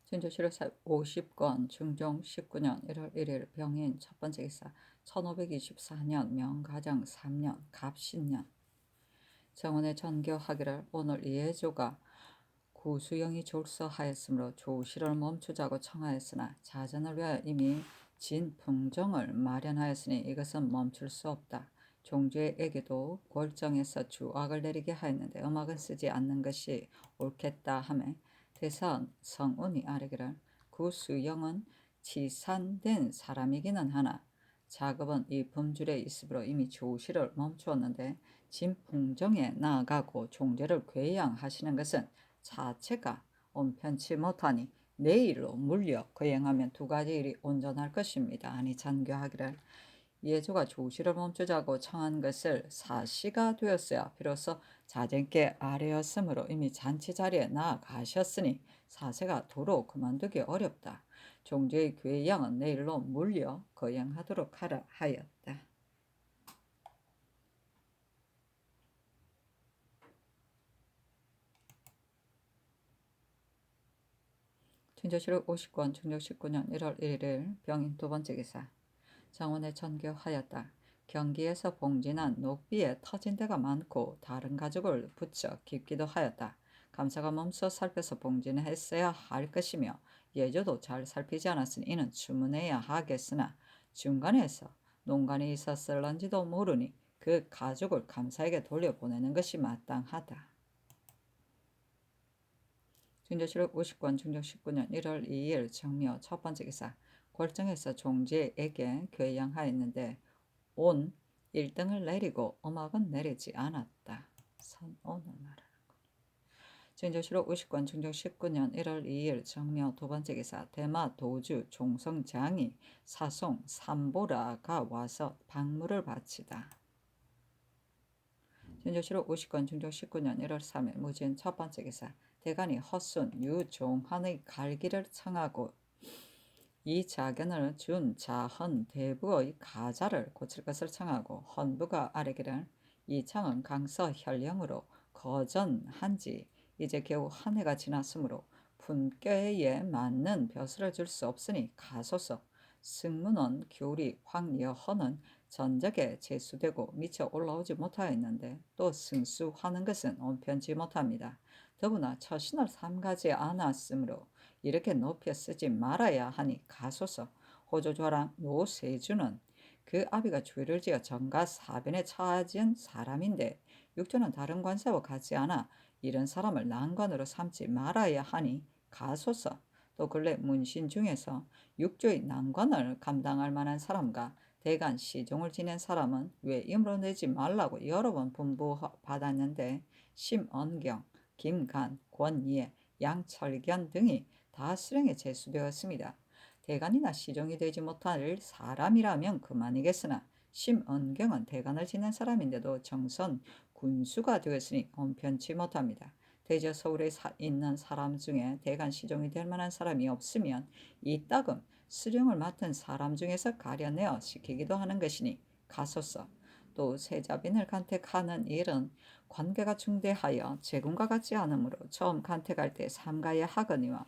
진조실록 50권 중종 19년 1월 1일 병인 첫 번째 기사 1524년 명가정 3년 갑신년 정원의 전교하기를 오늘 이해조가 구수영이 졸서하였으므로 조실을 멈추자고 청하였으나 자전을 위하여 이미 진풍정을 마련하였으니 이것은 멈출 수 없다. 종주에게도 골정에서 주악을 내리게 하였는데 음악은 쓰지 않는 것이 옳겠다 하매 대선 성운이 아뢰기를 구수영은 치산된 사람이기는 하나 작업은 이 범줄에 있으므로 이미 조실을 멈추었는데 진풍정에 나아가고 종제를 궤양하시는 것은 자체가 온편치 못하니 내일로 물려 거행하면 두 가지 일이 온전할 것입니다. 아니 잔교하기를 예조가 조실을 멈추자고 청한 것을 사시가 되었어야 비로소 자전께 아뢰었으므로 이미 잔치 자리에 나아가셨으니 사세가 도로 그만두기 어렵다. 종주의 궤양은 내일로 물려 거행하도록 하라 하였다. 진조실록 50권 중종 19년 1월 1일 병인 두 번째 기사 정원에 전교하였다. 경기에서 봉진한 녹비에 터진 데가 많고 다른 가죽을 붙여 깊기도 하였다. 감사가 멈춰 살펴서 봉진했어야 할 것이며 예조도 잘 살피지 않았으니 이는 주문해야 하겠으나 중간에서 농간이 있었을런지도 모르니 그 가죽을 감사에게 돌려보내는 것이 마땅하다. 진조실록 50권 중종 19년 1월 2일 정묘 첫 번째 기사 골정에서 종지에게 궤양하였는데 온 1등을 내리고 음악은 내리지 않았다. 선온을 말하는 것. 진조실록 50권 중종 19년 1월 2일 정묘 두 번째 기사 대마 도주 종성장이 사송 삼보라가 와서 박물을 바치다. 진조실록 50권 중종 19년 1월 3일 무진 첫 번째 기사 대간이 헛순 유종환의 갈기를 청하고 이 자견을 준 자헌 대부의 가자를 고칠 것을 청하고 헌부가 아뢰기를 이 청은 강서 현령으로 거전한지 이제 겨우 한 해가 지났으므로 분께에 맞는 벼슬을 줄 수 없으니 가소서. 승문원 교리 황여헌은 전적에 제수되고 미처 올라오지 못하였는데 또 승수하는 것은 온편치 못합니다. 더구나 처신을 삼가지 않았으므로 이렇게 높여 쓰지 말아야 하니 가소서. 호조좌랑 노세주는 그 아비가 죄를 지어 정가 사변에 처하진 사람인데 육조는 다른 관사와 같지 않아 이런 사람을 난관으로 삼지 말아야 하니 가소서. 또 근래 문신 중에서 육조의 난관을 감당할 만한 사람과 대간 시종을 지낸 사람은 외임으로 내지 말라고 여러 번 분부받았는데 심언경, 김간, 권예, 양철견 등이 다 수령에 제수되었습니다. 대간이나 시종이 되지 못할 사람이라면 그만이겠으나 심언경은 대간을 지낸 사람인데도 정선 군수가 되었으니 온편치 못합니다. 대저 서울에 있는 사람 중에 대간 시종이 될 만한 사람이 없으면 이따금 수령을 맡은 사람 중에서 가려내어 시키기도 하는 것이니 가소서. 또 세자빈을 간택하는 일은 관계가 중대하여 제군과 같지 않으므로 처음 간택할 때 삼가야 하거니와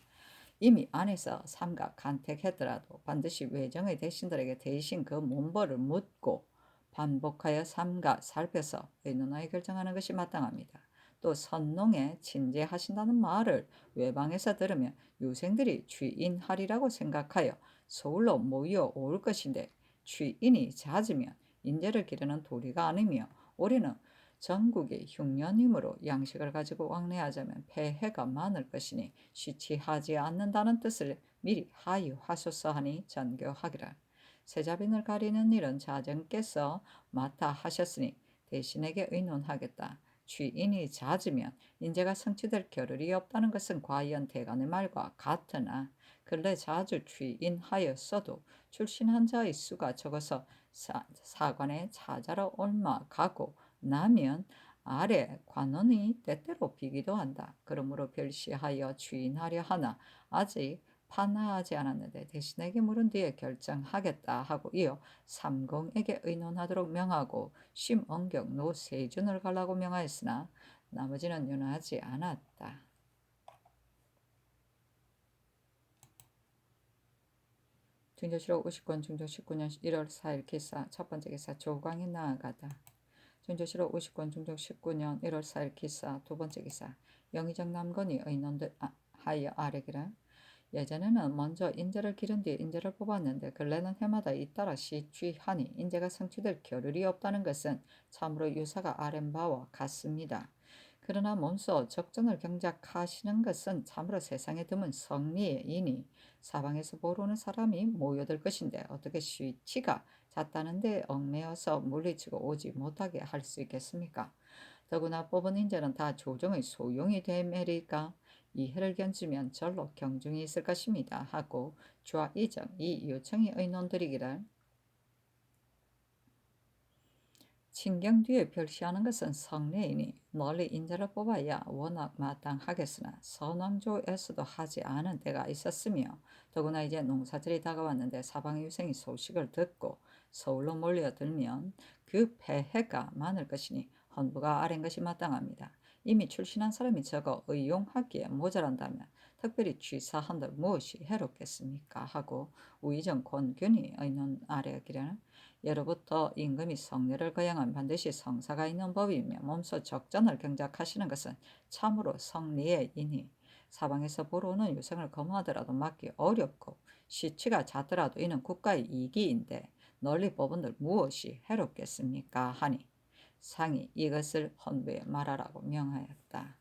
이미 안에서 삼가 간택했더라도 반드시 외정의 대신들에게 대신 그 몸벌을 묻고 반복하여 삼가 살펴서 의논하여 결정하는 것이 마땅합니다. 또 선농에 친제하신다는 말을 외방에서 들으면 유생들이 취인하리라고 생각하여 서울로 모여 올 것인데 취인이 잦으면 인재를 기르는 도리가 아니며 올해는 전국의 흉년이므로 양식을 가지고 왕래하자면 폐해가 많을 것이니 시치하지 않는다는 뜻을 미리 하유하소서 하니 전교하기를. 세자빈을 가리는 일은 자정께서 맡아 하셨으니 대신에게 의논하겠다. 취인이 잦으면 인재가 성취될 겨를이 없다는 것은 과연 대간의 말과 같으나 근래 자주 취인하였어도 출신한 자의 수가 적어서 사관에 찾아러 올마가고 나면 아래 관원이 때때로 비기도 한다. 그러므로 별시하여 취인하려 하나 아직 판하지 않았는데 대신에게 물은 뒤에 결정하겠다 하고 이어 삼공에게 의논하도록 명하고 심언경 노세준을 가라고 명하였으나 나머지는 윤하지 않았다. 증조실록 59권 중조 19년 1월 4일 기사 첫 번째 기사 조광이 나아가다. 증조실록 50권 중조 19년 1월 4일 기사 두 번째 기사 영의정 남건이 의논들 하여 아래기를 예전에는 먼저 인재를 기른 뒤 인재를 뽑았는데 근래는 해마다 잇따라 시취하니 인재가 성취될 겨를이 없다는 것은 참으로 유사가 아랜 바와 같습니다. 그러나 몸소 적정을 경작하시는 것은 참으로 세상에 드문 성리이니 사방에서 보러 오는 사람이 모여들 것인데 어떻게 시치가 잦다는데 얽매여서 물리치고 오지 못하게 할 수 있겠습니까? 더구나 뽑은 인재는 다 조정의 소용이 되매리까 이해를 견주면 절로 경중이 있을 것입니다 하고 좌이정 이 요청이 의논드리기를 친경 뒤에 별시하는 것은 성례이니 널리 인재를 뽑아야 워낙 마땅하겠으나 선왕조에서도 하지 않은 때가 있었으며 더구나 이제 농사절이 다가왔는데 사방의 유생이 소식을 듣고 서울로 몰려들면 그 폐해가 많을 것이니 헌부가 아랜 것이 마땅합니다. 이미 출신한 사람이 적어 의용하기에 모자란다면 특별히 취사한들 무엇이 해롭겠습니까 하고 우의정 권균이 의논 아래기를 예로부터 임금이 성례를 거양한 반드시 성사가 있는 법이며 몸소 적전을 경작하시는 것은 참으로 성리의 이니 사방에서 보러 오는 유생을 거무하더라도 막기 어렵고 시치가 잦더라도 이는 국가의 이기인데 널리 뽑은들 무엇이 해롭겠습니까 하니 상이 이것을 헌부에 말하라고 명하였다.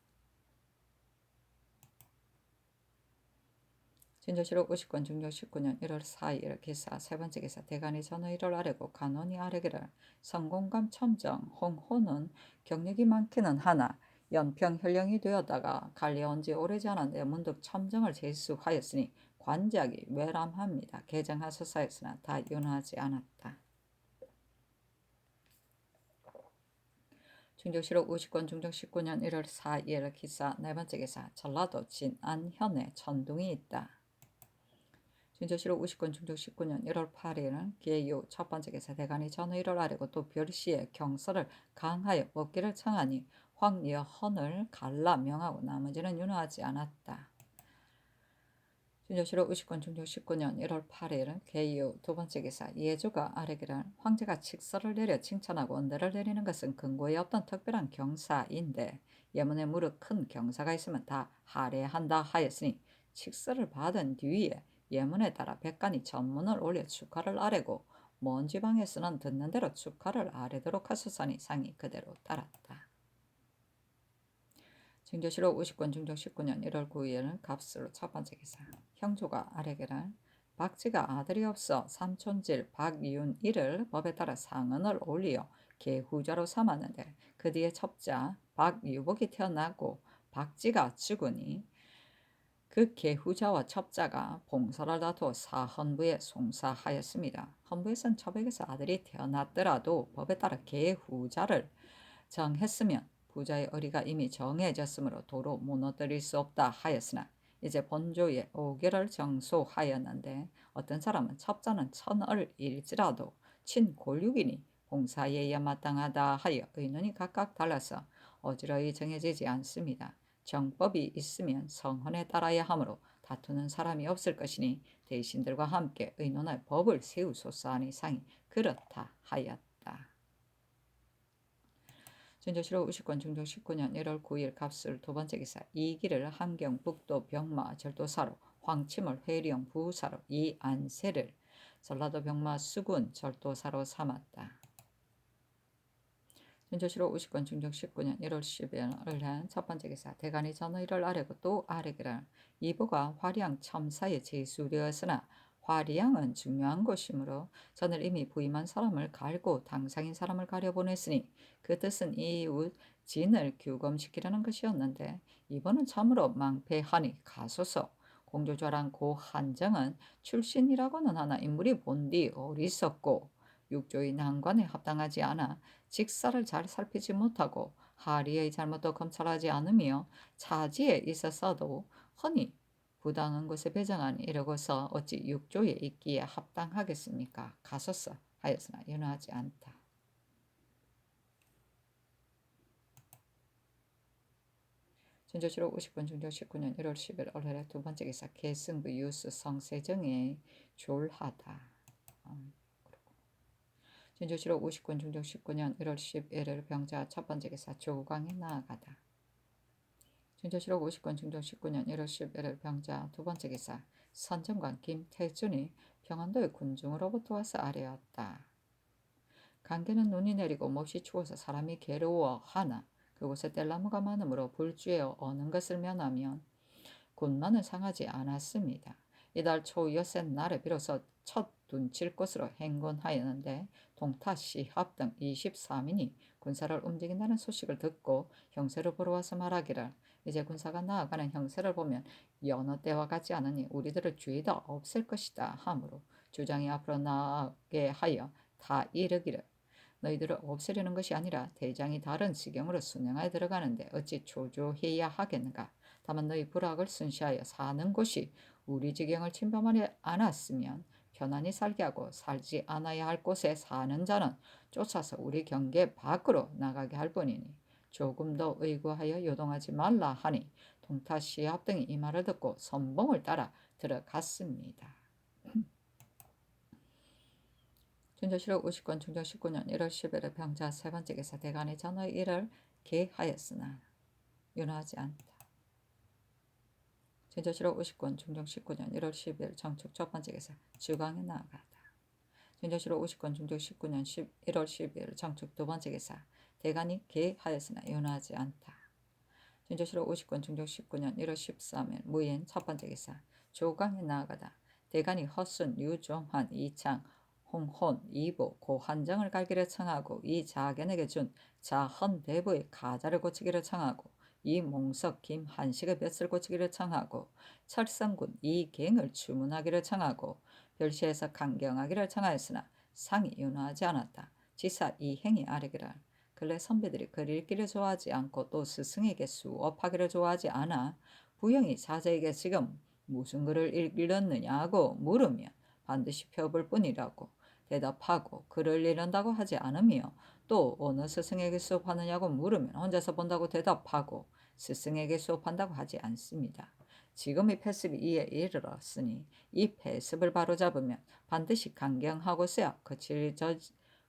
진조실록 50권 중조 19년 1월 4일 기사 세 번째 기사 대간이 전의를 아래고 간원이 아래기를 성공감 첨정 홍호는 경력이 많기는 하나 연평 현령이 되었다가 관리한 지 오래지 않았는데 문득 첨정을 제수하였으니 관작이 외람합니다. 개정하소서 했으나 다 윤하지 않았다. 중조실록 50권 중조 19년 1월 4일 기사 네 번째 기사 전라도 진안현에 천둥이 있다. 진조실록 50권 중조 19년 1월 8일은 계유 첫 번째 기사 대간이 전의를 아래고 또 별시에 경서를 강하여 뽑기를 청하니 황여헌을 갈라 명하고 나머지는 윤호하지 않았다. 진조실록 50권 중조 19년 1월 8일은 계유 두 번째 기사 예조가 아래기를 황제가 칙서를 내려 칭찬하고 언대를 내리는 것은 근거에 없던 특별한 경사인데 예문에 무릇 큰 경사가 있으면 다 할애한다 하였으니 칙서를 받은 뒤에 예문에 따라 백관이 전문을 올려 축하를 아래고 먼 지방에서는 듣는 대로 축하를 아래도록 하소서니 상이 그대로 따랐다. 증조실록 50권 중조 19년 1월 9일은 갑수로 첫 번째 기사 형조가 아래기를 박쥐가 아들이 없어 삼촌질 박윤일을 법에 따라 상언을 올리어 계후자로 삼았는데 그 뒤에 첩자 박유복이 태어나고 박쥐가 죽으니 그 계후자와 첩자가 봉설을 다투어 사헌부에 송사하였습니다. 헌부에선 첩에게서 아들이 태어났더라도 법에 따라 계후자를 정했으면 부자의 의리가 이미 정해졌으므로 도로 무너뜨릴 수 없다 하였으나 이제 본조에 5개를 정소하였는데 어떤 사람은 첩자는 천을일지라도 친골육이니 봉사에 마땅하다 하여 의논이 각각 달라서 어지러이 정해지지 않습니다. 정법이 있으면 성헌에 따라야 하므로 다투는 사람이 없을 것이니 대신들과 함께 의논할 법을 세우소서 하니 상이 그렇다 하였다. 진조실록 50권 중조 19년 1월 9일 갑술 두 번째 기사 이기를 함경 북도 병마 절도사로 황침을 회령 부사로 이안세를 전라도 병마 수군 절도사로 삼았다. 진조실록 50권 중조 19년 1월 10일 을한 첫 번째 기사 대간이 전의를 아래고 또 아래기를 이보가 화량 첨사에 제수되었으나 화량은 중요한 것이므로 전을 이미 부임한 사람을 갈고 당상인 사람을 가려보냈으니 그 뜻은 이웃 진을 규검시키려는 것이었는데 이번은 참으로 망패하니 가소서. 공조좌랑 고한정은 출신이라고는 하나 인물이 본디 어리석고 육조의 난관에 합당하지 않아 직사를 잘 살피지 못하고 하리의 잘못도 검찰하지 않으며 차지에 있었어도 흔히 부당한 것에 배정하니 이러고서 어찌 육조에 있기에 합당하겠습니까? 가소서 하였으나 윤하지 않다. 진조실록 50권 중종 19년 1월 10일 올해의 두 번째 기사 계승부 유스 성세정에 졸하다. 진조실록 50권 중종 19년 1월 11일 병자 첫 번째 기사 조광에 나아가다. 진조실록 50권 중종 19년 1월 11일 병자 두 번째 기사 선정관 김태준이 평안도의 군중으로부터 와서 아뢰었다. 강계는 눈이 내리고 몹시 추워서 사람이 괴로워하나 그곳에 뗄나무가 많으므로 불주에 어는 것을 면하면 군만은 상하지 않았습니다. 이달 초 엿새 날에 비로소 첫 둔칠 것으로 행군하였는데 동타 시합 등 23인이 군사를 움직인다는 소식을 듣고 형세를 보러 와서 말하기를 이제 군사가 나아가는 형세를 보면 여느 때와 같지 않으니 우리들을 죄다 없앨 것이다 하므로 주장이 앞으로 나아가게 하여 다 이르기를 너희들을 없애려는 것이 아니라 대장이 다른 지경으로 순행하여 들어가는데 어찌 초조해야 하겠는가. 다만 너희 불악을 순시하여 사는 곳이 우리 지경을 침범하지 않았으면 편안히 살게 하고 살지 않아야 할 곳에 사는 자는 쫓아서 우리 경계 밖으로 나가게 할 뿐이니 조금 더 의구하여 요동하지 말라 하니 동타 시합 등이 이 말을 듣고 선봉을 따라 들어갔습니다. 진조실록 50권 중종 19년 1월 10일에 병자 세 번째 기사 대간이 전의 일을 계하였으나 윤하지 않다. 진조실록 50권 중종 19년 1월 10일 정축 첫 번째 기사 주광에 나아가다. 진조실록 50권 중종 19년 1월 10일 정축 두 번째 기사 대간이 계하였으나 윤하지 않다. 진조실록 50권 중종 19년 1월 13일 무인 첫 번째 기사 조광에 나아가다. 대간이 허순, 유종환, 이창, 홍혼, 이보, 고한정을 갈기를 청하고 이 자견에게 준 자헌대부의 가자를 고치기를 청하고 이몽석, 김한식의 볕을 고치기를 청하고 철성군 이갱을 주문하기를 청하고 별시에서 강경하기를 청하였으나 상이 윤하지 않았다. 지사 이행이 아뢰기를 근래 선비들이 글 읽기를 좋아하지 않고 또 스승에게 수업하기를 좋아하지 않아 부영이 자제에게 지금 무슨 글을 읽느냐고 물으면 반드시 펴볼 뿐이라고 대답하고 글을 읽는다고 하지 않으며 또 어느 스승에게 수업하느냐고 물으면 혼자서 본다고 대답하고 스승에게 수업한다고 하지 않습니다. 지금 이 패습이 이에 이르렀으니 이 패습을 바로잡으면 반드시 강경하고서야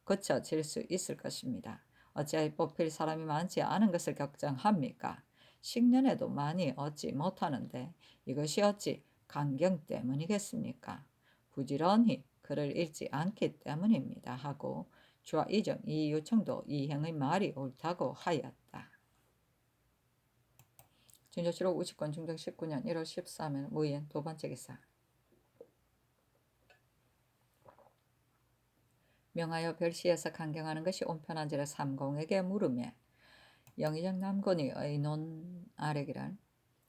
거쳐질 수 있을 것입니다. 어찌하여 뽑힐 사람이 많지 않은 것을 걱정합니까? 식년에도 많이 얻지 못하는데 이것이 어찌 강경 때문이겠습니까? 부지런히 글을 읽지 않기 때문입니다 하고 좌이정 이 요청도 이행의 말이 옳다고 하였다. 진조실록 50권 중종 19년 1월 13일 무인 두 번째 기사 명하여 별시에서 강경하는 것이 온편한지를 삼공에게 물으매 영의정 남곤이 의논 아래기란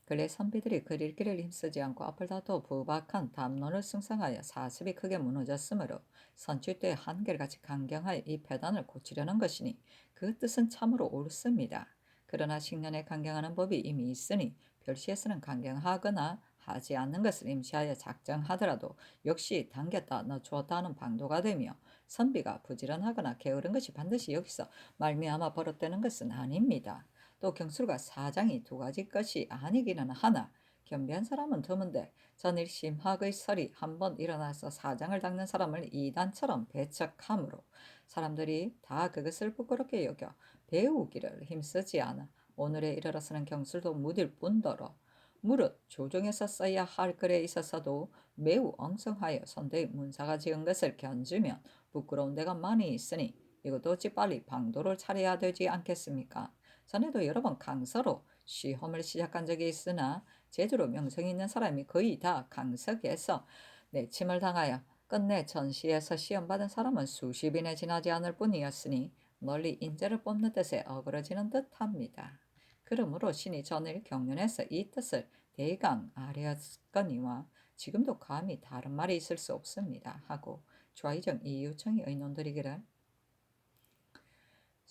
근래 선비들이 글 읽기를 힘쓰지 않고 앞을 다투어 부박한 담론을 승성하여 사습이 크게 무너졌으므로 선출 때 한결같이 강경하여 이 패단을 고치려는 것이니 그 뜻은 참으로 옳습니다. 그러나 식년에 강경하는 법이 이미 있으니 별시에서는 강경하거나 하지 않는 것을 임시하여 작정하더라도 역시 당겼다 넣어주었다 하는 방도가 되며 선비가 부지런하거나 게으른 것이 반드시 여기서 말미암아 버릇되는 것은 아닙니다. 또 경술과 사장이 두 가지 것이 아니기는 하나 겸비한 사람은 드문데 전일 심학의 설이 한번 일어나서 사장을 닦는 사람을 이단처럼 배척하므로 사람들이 다 그것을 부끄럽게 여겨 배우기를 힘쓰지 않아 오늘에 이르러서는 경술도 무딜 뿐더러 무릇 조정에서 써야 할 글에 있어서도 매우 엉성하여 선대의 문사가 지은 것을 견주면 부끄러운 데가 많이 있으니 이것도 어찌 빨리 방도를 차려야 되지 않겠습니까? 전에도 여러 번 강서로 시험을 시작한 적이 있으나 제주로 명성이 있는 사람이 거의 다 강석에서 내침을 당하여 끝내 전시에서 시험받은 사람은 수십인에 지나지 않을 뿐이었으니 널리 인재를 뽑는 뜻에 어그러지는 듯합니다. 그러므로 신이 전일 경륜에서 이 뜻을 대강 아뢰었거니와 지금도 감히 다른 말이 있을 수 없습니다 하고 좌이정 이유청이 의논드리기를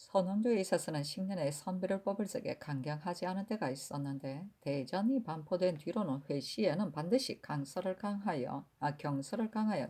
선원조에 있어서는 식년에 선비를 뽑을 적에 강경하지 않은 때가 있었는데 대전이 반포된 뒤로는 회시에는 반드시 경서를 강하여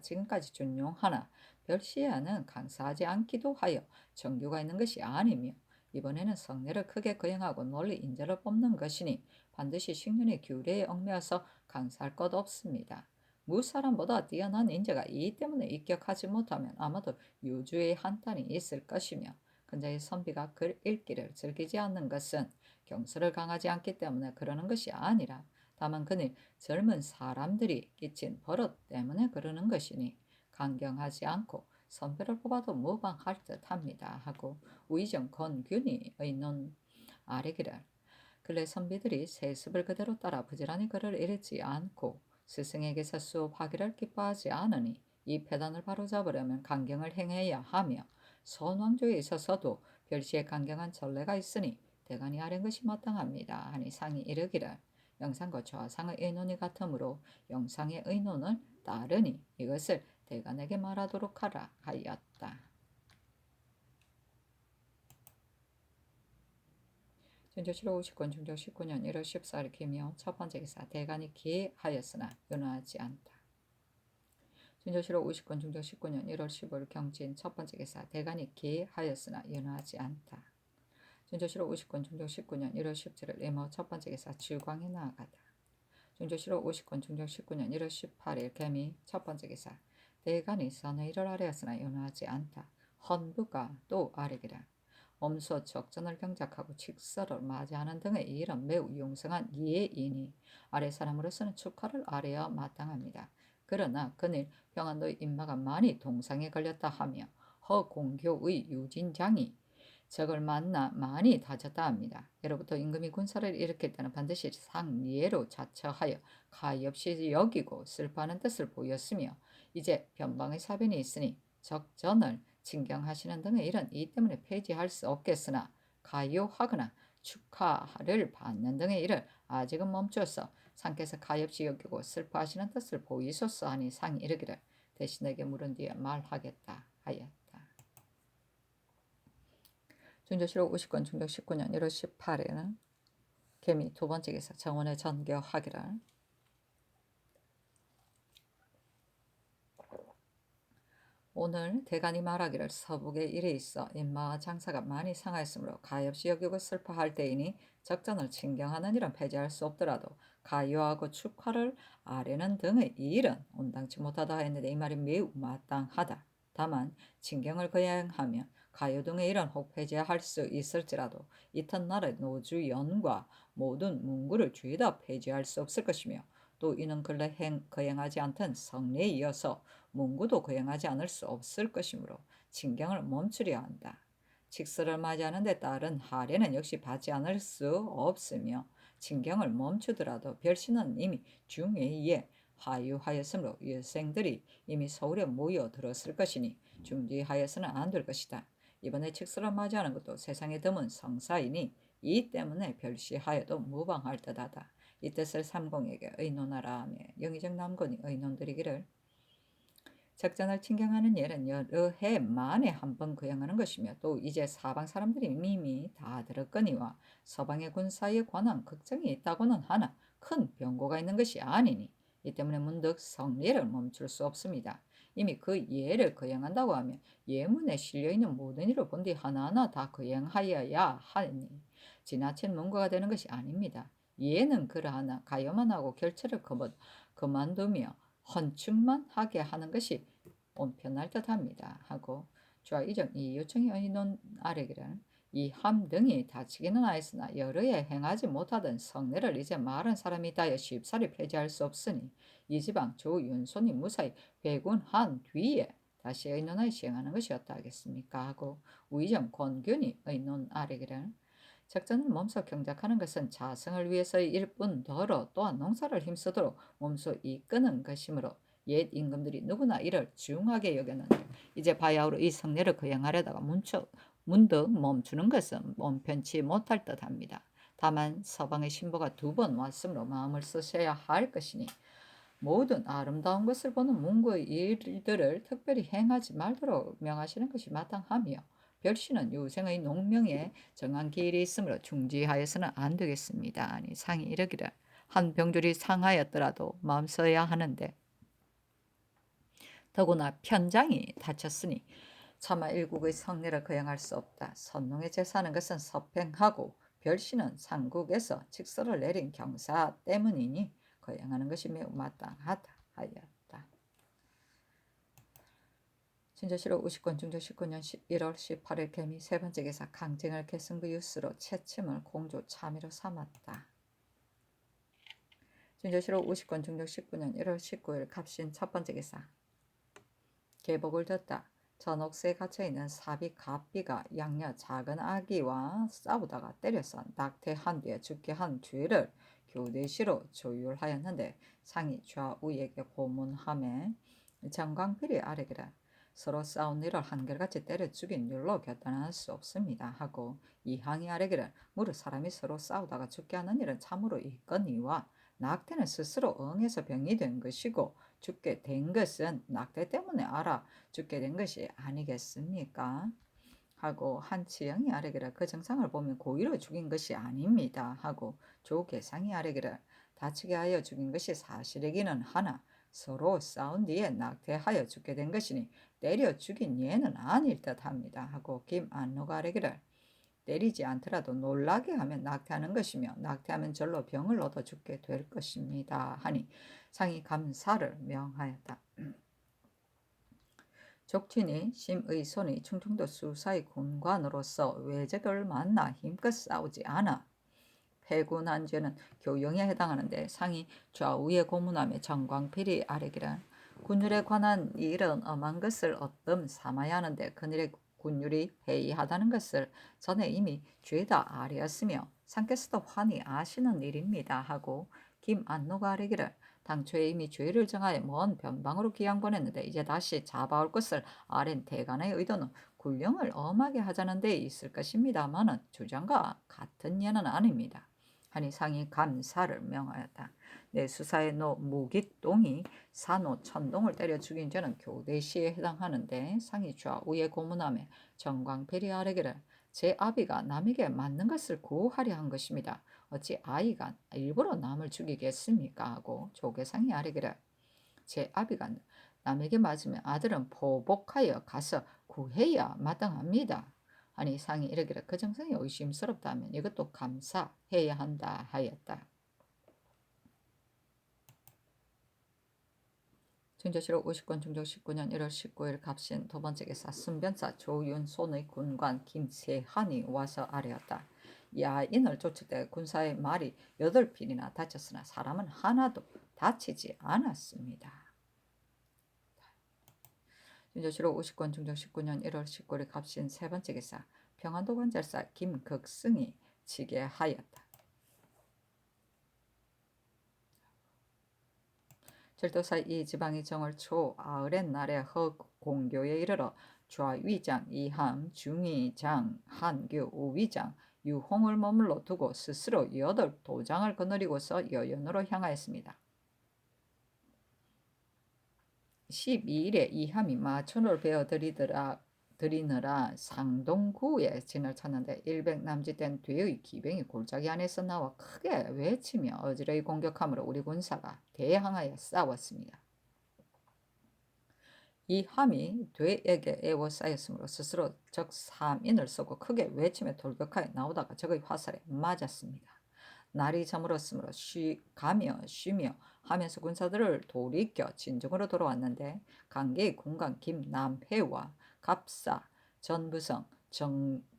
지금까지 준용하나 별시에는 강사하지 않기도 하여 정규가 있는 것이 아니며 이번에는 성례를 크게 거행하고 널리 인재를 뽑는 것이니 반드시 식륜의 규례에 얽매여서 강사할 것 없습니다. 무사람보다 뛰어난 인재가 이 때문에 입격하지 못하면 아마도 유주의 한탄이 있을 것이며, 근자의 선비가 글 읽기를 즐기지 않는 것은 경서를 강하지 않기 때문에 그러는 것이 아니라 다만 그는 젊은 사람들이 끼친 버릇 때문에 그러는 것이니 강경하지 않고 선배를 뽑아도 무방할 듯합니다 하고 우의정 권균이 의논 아래기를, 근래 선비들이 세습을 그대로 따라 부지런히 글을 읽지 않고 스승에게서 수업하기를 기뻐하지 않으니 이 폐단을 바로잡으려면 강경을 행해야 하며, 선왕조에 있어서도 별시에 강경한 전례가 있으니 대간이 아뢰는 것이 마땅합니다 하니 상이 이르기를, 영상과 좌상의 의논이 같으므로 영상의 의논을 따르니 이것을 대간에게 말하도록 하라 하였다. 준조실록 50권 중조 19년 1월 14일 기묘 첫 번째 기사, 대간이 기하였으나 윤호하지 않다. 준조실록 50권 중조 19년 1월 15일 경진 첫 번째 기사, 대간이 기하였으나 윤호하지 않다. 준조실록 50권 중조 19년 1월 17일 임호 첫 번째 기사, 질광에 나아가다. 준조실록 50권 중조 19년 1월 18일 개미 첫 번째 기사, 대간이 선의를 아뢰었으나 윤호하지 않다. 헌부가 또 아뢰기라, 엄소 적전을 경작하고 직서를 맞이하는 등의 이런 매우 융성한 예이니 아래 사람으로서는 축하를 아뢰어 마땅합니다. 그러나 그늘 평안도의 인마가 많이 동상에 걸렸다 하며 허공교의 유진장이 적을 만나 많이 다졌다 합니다. 예로부터 임금이 군사를 일으킬 때는 반드시 상례로 자처하여 가엾이 여기고 슬퍼하는 뜻을 보였으며, 이제 변방의 사변이 있으니 적전을 진경하시는 등의 일은 이 때문에 폐지할 수 없겠으나 가요하거나 축하를 받는 등의 일을 아직은 멈추어서 상께서 가엾이 여기고 슬퍼하시는 뜻을 보이소서 하니 상이 이르기를, 대신에게 물은 뒤에 말하겠다 하였다. 준조실록 50권 중조 19년 1월 18일은 개미 두 번째 기사, 정원의 전교하기를, 오늘 대간이 말하기를, 서북에 일이 있어 인마와 장사가 많이 상하였으므로 가엾이 여기고 슬퍼할 때이니 적전을 진경하는 일은 폐지할 수 없더라도 가요하고 축하를 아뢰는 등의 일은 온당치 못하다 하였는데 이 말이 매우 마땅하다. 다만 진경을 거행하면 가요 등의 일은 혹 폐지할 수 있을지라도 이튿날의 노주연과 모든 문구를 죄다 폐지할 수 없을 것이며, 또 이는 근래 거행하지 않던 성례에 이어서 문구도 거행하지 않을 수 없을 것이므로 진경을 멈추려 한다. 직서를 맞이하는 데 따른 할애는 역시 받지 않을 수 없으며, 진경을 멈추더라도 별신은 이미 중외에 화유하였으므로 여생들이 이미 서울에 모여들었을 것이니 중지하여서는 안 될 것이다. 이번에 직서를 맞이하는 것도 세상에 드문 성사이니 이 때문에 별시하여도 무방할 듯하다. 이 뜻을 삼공에게 의논하라 하며 영의정 남건이 의논드리기를, 적전을 친경하는 일은 여러 해 만에 한 번 거행하는 것이며, 또 이제 사방 사람들이 이미 다 들었거니와 서방의 군사에 관한 걱정이 있다고는 하나 큰 변고가 있는 것이 아니니 이 때문에 문득 성례를 멈출 수 없습니다. 이미 그 예를 거행한다고 하면 예문에 실려있는 모든 일을 본 뒤 하나하나 다 거행하여야 하니 지나친 문구가 되는 것이 아닙니다. 예는 그러하나 가요만 하고 결체를 그만두며 헌축만 하게 하는 것이 온편할 듯합니다 하고, 좌이정 이 요청의 의논 아래기를, 이 함 등이 다치기는 하였으나 여러 해 행하지 못하던 성례를 이제 말한 사람이 있다여 쉽사리 폐지할 수 없으니 이 지방 조윤손이 무사히 회군한 뒤에 다시 의논하여 시행하는 것이었다 하겠습니까 하고, 우의정 권균이 의논 아래기를, 적전을 몸소 경작하는 것은 자성을 위해서의 일뿐더러 또한 농사를 힘쓰도록 몸소 이끄는 것이므로 옛 임금들이 누구나 이를 중하게 여겼는데 이제 바야흐로 이 성례를 거행하려다가 문득 멈추는 것은 온편치 못할 듯합니다. 다만 서방의 신보가 두 번 왔으므로 마음을 쓰셔야 할 것이니 모든 아름다운 것을 보는 문구의 일들을 특별히 행하지 말도록 명하시는 것이 마땅하며, 별시는 유생의 농명에 정한 기일이 있으므로 중지하여서는 안 되겠습니다. 아니 상이 이르기를, 한 병줄이 상하였더라도 마음 써야 하는데 더구나 편장이 다쳤으니 차마 일국의 성례를 거행할 수 없다. 선농의 제사하는 것은 서팽하고 별씨는 상국에서 직서를 내린 경사 때문이니 거행하는 것이 매우 마땅하다 하였다. 진저시로 50권 중조 19년 1월 18일 개미 세 번째 기사 강쟁을 계승부 유스로 채침을 공조 참의로 삼았다. 진저시로 50권 중조 19년 1월 19일 갑신 첫 번째 기사 계복을 듣다. 전옥새에 갇혀있는 사비 갑비가 양녀 작은 아기와 싸우다가 때려서 낙태한 뒤에 죽게 한 죄를 교대시로 조율하였는데 상이 좌우에게 고문함에 정광필이 아래기를 서로 싸운 일을 한결같이 때려 죽인 일로 결단할 수 없습니다 하고 이항이 아래기를 무릇 사람이 서로 싸우다가 죽게 하는 일은 참으로 있거니와 낙태는 스스로 응해서 병이 된 것이고 죽게 된 것은 낙태 때문에 알아 죽게 된 것이 아니겠습니까? 하고 한치영이 아래기를 그 정상을 보면 고의로 죽인 것이 아닙니다 하고 조계상이 아래기를 다치게 하여 죽인 것이 사실이기는 하나 서로 싸운 뒤에 낙태하여 죽게 된 것이니 때려 죽인 예는 아닐 듯합니다 하고 김안노가 아래기를 때리지 않더라도 놀라게 하면 낙태하는 것이며 낙태하면 절로 병을 얻어 죽게 될 것입니다 하니 상이 감사를 명하였다. 족친이 심의 손이 충청도 수사의 군관으로서 외적을 만나 힘껏 싸우지 않아 패군한 죄는 교영에 해당하는데 상이 좌우에 고문함에 정광필이 아래기를 군율에 관한 일은 엄한 것을 어뜸 삼아야 하는데 그늘의 군율이 해이하다는 것을 전에 이미 죄다 아뢰었으며 상께서도 환히 아시는 일입니다 하고 김안노가 아뢰기를 당초에 이미 죄를 정하여 먼 변방으로 기양 보냈는데 이제 다시 잡아올 것을 아랜 대간의 의도는 군령을 엄하게 하자는 데 있을 것입니다마는 주장과 같은 예는 아닙니다. 하니 상이 감사를 명하였다. 내 수사의 노 무깃동이 산호 천동을 때려 죽인 죄는 교대시에 해당하는데 상이 좌우에 고문함에 정광필이 아뢰기를 제 아비가 남에게 맞는 것을 구하려 한 것입니다. 어찌 아이가 일부러 남을 죽이겠습니까? 하고 조계상이 아뢰기를 제 아비가 남에게 맞으면 아들은 보복하여 가서 구해야 마땅합니다. 아니 상이 이르기를 그 정성이 의심스럽다면 이것도 감사해야 한다 하였다. 중조실록 50권 중조 19년 1월 19일 갑신 두 번째 기사 순변사 조윤손의 군관 김세한이 와서 아뢰었다. 야인을 쫓을 때 군사의 말이 8필이나 다쳤으나 사람은 하나도 다치지 않았습니다. 중조실록 50권 중조 19년 1월 19일 갑신 세 번째 기사 평안도 관절사 김극승이 지게 하였다. 절도사 이 지방이 정월 초 아을의 날에 허공교에 이르러 좌위장 이함 중위장 한규 우위장 유홍을 머물러 두고 스스로 8도장을 거느리고서 여연으로 향하였습니다. 12일에 이함이 마천을 베어들이느라 상동구에 진을 쳤는데 100남짓된 뒤의 기병이 골짜기 안에서 나와 크게 외치며 어지러이 공격함으로 우리 군사가 대항하여 싸웠습니다. 이함이 뒤에게 에워싸였으므로 스스로 적 3인을 쏘고 크게 외치며 돌격하여 나오다가 적의 화살에 맞았습니다. 날이 저물었으므로 쉬며 하면서 군사들을 돌이켜 진중으로 돌아왔는데 강계의 군관 김남회와 갑사 전부성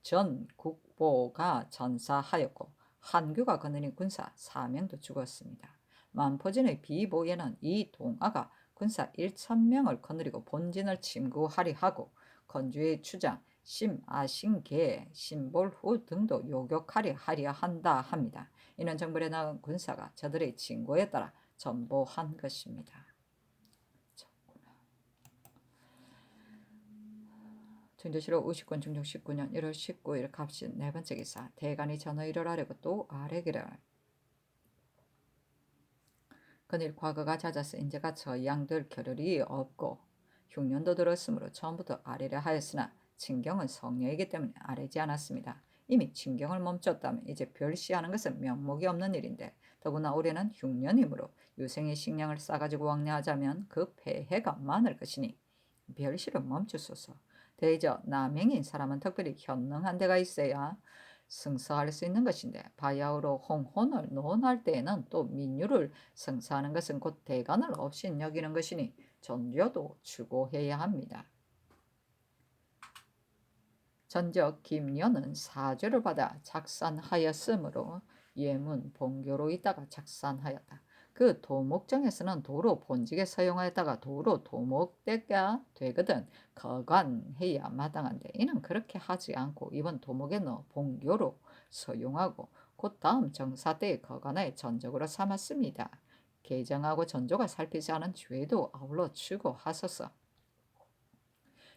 전국보가 전사하였고 한규가 거느린 군사 4명도 죽었습니다. 만포진의 비보에는 이 동아가 군사 1,000명을 거느리고 본진을 침구하리 하고 건주의 추장 심아신계 신볼후 등도 요격하려 한다 합니다. 이는 정벌에 나간 군사가 저들의 징고에 따라 전보한 것입니다. 중조실록 50권 중종 19년 1월 19일 갑신 네 번째 기사 대간이 전의를 아뢰고 또 아뢰기를 그늘 과거가 잦아서 인제가 저양될 겨를이 없고 흉년도 들었으므로 처음부터 아뢰려 하였으나 친경은 성녀이기 때문에 아뢰지 않았습니다. 이미 친경을 멈췄다면 이제 별시하는 것은 면목이 없는 일인데 더구나 올해는 흉년이므로 유생의 식량을 싸가지고 왕래하자면 그 폐해가 많을 것이니 별시를 멈추소서. 대저 남행인 사람은 특별히 현능한 데가 있어야 승서할 수 있는 것인데 바야흐로 홍혼을 논할 때에는 또 민유를 승서하는 것은 곧 대간을 없인 여기는 것이니 전려도 추고해야 합니다. 전적 김녀는 사죄를 받아 작산하였으므로 예문 본교로 있다가 작산하였다. 그 도목정에서는 도로 본직에 사용하였다가 도로 도목대가 되거든 거관해야 마땅한데 이는 그렇게 하지 않고 이번 도목에 넣어 본교로 사용하고 곧 다음 정사 때의 거관하에 전적으로 삼았습니다. 개정하고 전조가 살피지 않은 죄도 아울러 추고하소서.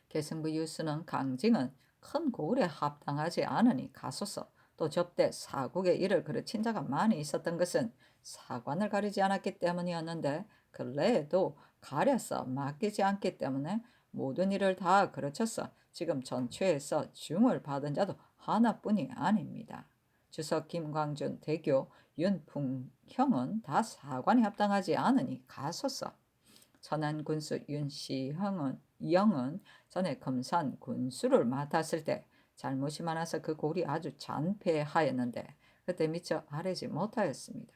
계승부 유수는 강징은 큰 고을에 합당하지 않으니 가소서. 또 접대 사국에 이를 가르친 자가 많이 있었던 것은 사관을 가리지 않았기 때문이었는데 근래에도 가려서 맡기지 않기 때문에 모든 일을 다 가르쳤어. 지금 전체에서 중을 받은 자도 하나뿐이 아닙니다. 주석 김광준 대교 윤풍형은 다 사관에 합당하지 않으니 가소서. 천안 군수 윤시형은 전에 금산 군수를 맡았을 때 잘못이 많아서 그 골이 아주 잔폐하였는데 그때 미처 아뢰지 못하였습니다.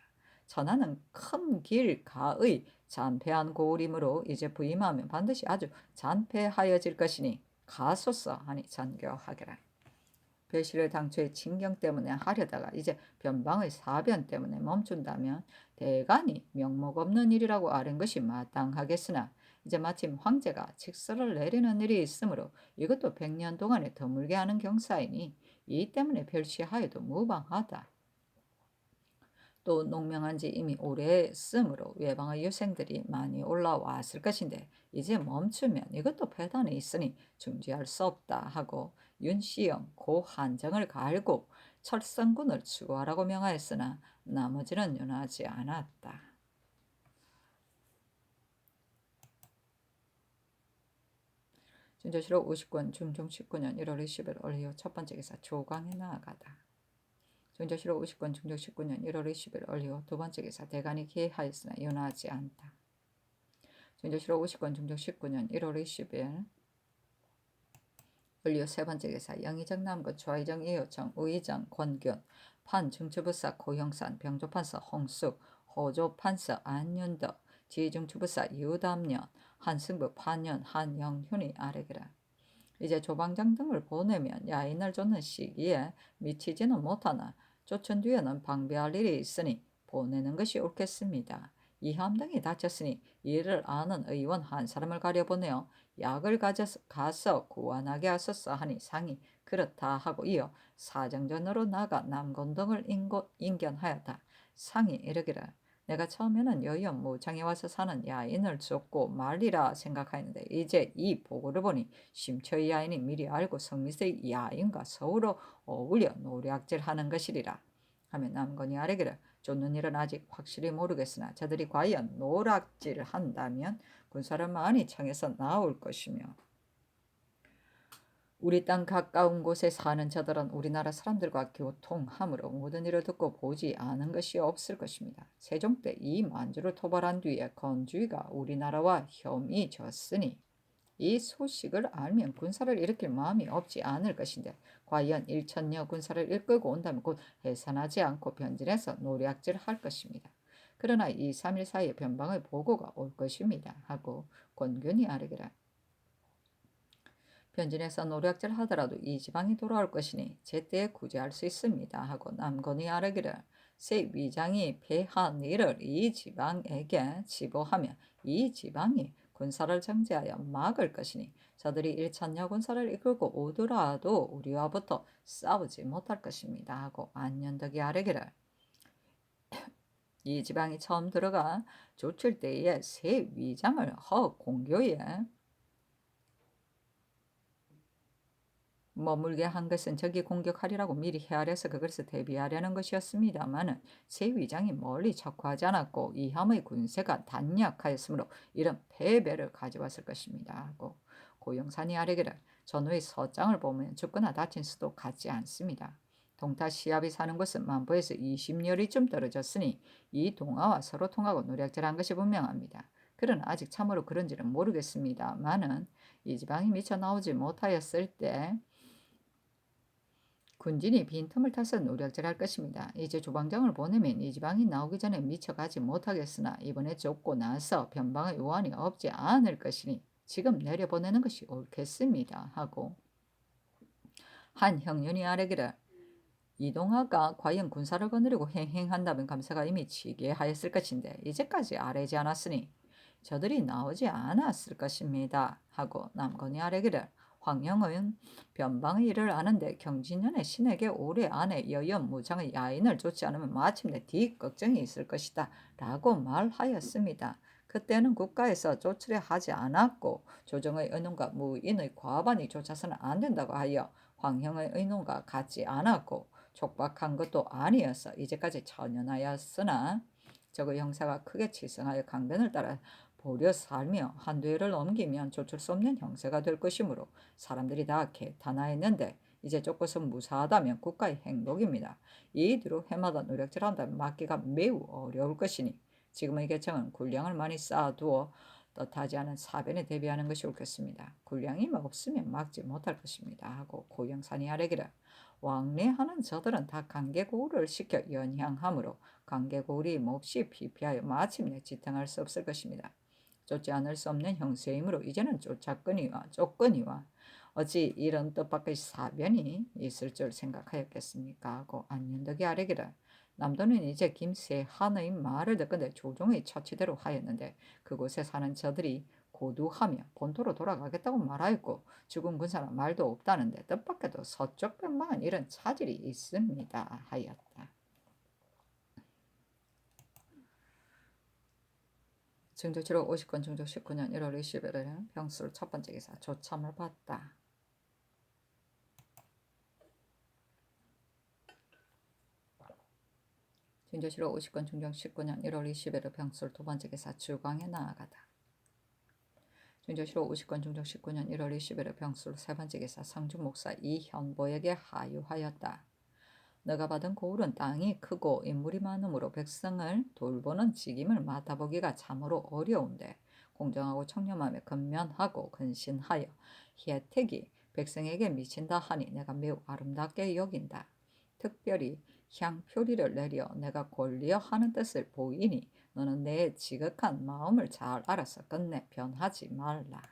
천안은 큰 길 가의 잔폐한 고을이므로 이제 부임하면 반드시 아주 잔폐하여질 것이니 가소서 하니 전교하게라. 배실을 당초에 친경 때문에 하려다가 이제 변방의 사변 때문에 멈춘다면 대간이 명목 없는 일이라고 아는 것이 마땅하겠으나 이제 마침 황제가 직서를 내리는 일이 있으므로 이것도 100년 동안에 드물게 하는 경사이니 이 때문에 별시하여도 무방하다. 또 농명한 지 이미 오래쓰므로 외방의 유생들이 많이 올라왔을 것인데 이제 멈추면 이것도 폐단에 있으니 중지할 수 없다 하고 윤시영 고 한정을 갈고 철성군을 추구하라고 명하였으나 나머지는 윤하지 않았다. 준조실록 50권 중종 19년 1월 20일 올리오 첫 번째 기사 조강에 나아가다. 준조실록 50권 중종 19년 1월 20일 올리오 두 번째 기사 대간이 기하였으나 윤하지 않다. 준조실록 50권 중종 19년 1월 20일 올리오 세 번째 기사 영의정 남군 좌의정 이호청 우의정 권균 판 중추부사 고형산 병조판서 홍숙 호조판서 안윤덕 지중추부사 이우담년 한승부 판연 한영훈이 아래기라. 이제 조방장 등을 보내면 야인을 쫓는 시기에 미치지는 못하나 쫓은 뒤에는 방비할 일이 있으니 보내는 것이 옳겠습니다. 이함 등이 다쳤으니 이를 아는 의원 한 사람을 가려보내어 약을 가서 구원하게 하소서 하니 상이 그렇다 하고 이어 사정전으로 나가 남곤동을 인견하였다. 상이 이르기를 내가 처음에는 여의원 모창에 와서 사는 야인을 쫓고 말리라 생각하였는데 이제 이 보고를 보니 심처의 야인이 미리 알고 성미스의 야인과 서로 어울려 노략질하는 것이리라 하며 남건이 아뢰기를 쫓는 일은 아직 확실히 모르겠으나 저들이 과연 노략질을 한다면 군사를 많이 청해서 나올 것이며 우리 땅 가까운 곳에 사는 저들은 우리나라 사람들과 교통함으로 모든 일을 듣고 보지 않은 것이 없을 것입니다. 세종 때 이 만주를 토벌한 뒤에 건주의가 우리나라와 혐의졌으니 이 소식을 알면 군사를 일으킬 마음이 없지 않을 것인데 과연 1천여 군사를 이끌고 온다면 곧 해산하지 않고 변진해서 노략질할 것입니다. 그러나 2, 3일 사이에 변방의 보고가 올 것입니다. 하고 권균이 아뢰기를 변진해서 노략질 하더라도 이 지방이 돌아올 것이니 제때에 구제할 수 있습니다. 하고 남건이 아뢰기를 새 위장이 패한 일을 이 지방에게 지보하며 이 지방이 군사를 정지하여 막을 것이니 저들이 1천여 군사를 이끌고 오더라도 우리와부터 싸우지 못할 것입니다. 하고 안윤덕이 아뢰기를 이 지방이 처음 들어가 조칠 때에 새 위장을 허 공교에 머물게 한 것은 적이 공격하리라고 미리 헤아려서 그것을 대비하려는 것이었습니다마는 새 위장이 멀리 척화하지 않았고 이함의 군세가 단약하였으므로 이런 패배를 가져왔을 것입니다. 하고 고영산이 아뢰기를 전후의 서장을 보면 죽거나 다친 수도 같지 않습니다. 동타 시합이 사는 곳은 만보에서 20여리쯤 떨어졌으니 이 동아와 서로 통하고 노략질한 것이 분명합니다. 그러나 아직 참으로 그런지는 모르겠습니다마는 이 지방이 미쳐 나오지 못하였을 때 군진이 빈틈을 타서 노략질할 것입니다. 이제 조방장을 보내면 이 지방이 나오기 전에 미쳐가지 못하겠으나 이번에 쫓고 나서 변방의 요한이 없지 않을 것이니 지금 내려보내는 것이 옳겠습니다. 하고 한 형년이 아래기를 이동하가 과연 군사를 거느리고 행행한다면 감사가 이미 지게하였을 것인데 이제까지 아뢰지 않았으니 저들이 나오지 않았을 것입니다. 하고 남건이 아뢰기를 황영은 변방의 일을 아는데 경진년의 신에게 올해 안에 여연 무장의 야인을 쫓지 않으면 마침내 뒷걱정이 있을 것이다. 라고 말하였습니다. 그때는 국가에서 쫓으려 하지 않았고 조정의 의논과 무인의 과반이 쫓아서는 안 된다고 하여 황형의 의논과 같지 않았고 촉박한 것도 아니어서 이제까지 천연하였으나 저그 형사가 크게 칠성하여 강변을 따라 보려 살며 한두 해를 넘기면 쫓을 수 없는 형세가 될 것이므로 사람들이 다 개탄하였는데 이제 쫓고서 무사하다면 국가의 행복입니다. 이 뒤로 해마다 노력질한다면 막기가 매우 어려울 것이니 지금의 개청은 군량을 많이 쌓아두어 뜻하지 않은 사변에 대비하는 것이 옳겠습니다. 군량이 없으면 막지 못할 것입니다. 하고 고영산이 아래기를 왕래하는 저들은 다 강개고우를 시켜 연향하므로 강개고울이 몹시 피피하여 마침내 지탱할 수 없을 것입니다. 쫓지 않을 수 없는 형세이므로 이제는 쫓거니와 어찌 이런 뜻밖의 사변이 있을 줄 생각하였겠습니까? 하고 안윤덕이 아뢰기를 남도는 이제 김세한의 말을 듣건대 조종의 처치대로 하였는데 그곳에 사는 저들이 고두하며 본토로 돌아가겠다고 말하였고 죽은 군사는 말도 없다는데 뜻밖에도 서쪽 변방은 이런 차질이 있습니다. 하였다. 증조 7호 50건 증조 19년 1월 20일에는 병술 첫 번째 기사 조참을 받다. 증조 7호 50건 증조 19년 1월 20일에 병술 두 번째 기사 주광에 나아가다. 증조 7호 50건 증조 19년 1월 20일에 병술 세 번째 기사 성주 목사 이현보에게 하유하였다. 너가 받은 고울은 땅이 크고 인물이 많으므로 백성을 돌보는 직임을 맡아보기가 참으로 어려운데 공정하고 청렴함에 근면하고 근신하여 혜택이 백성에게 미친다 하니 내가 매우 아름답게 여긴다. 특별히 향표리를 내려 내가 권리하는 뜻을 보이니 너는 내 지극한 마음을 잘 알아서 끝내 변하지 말라.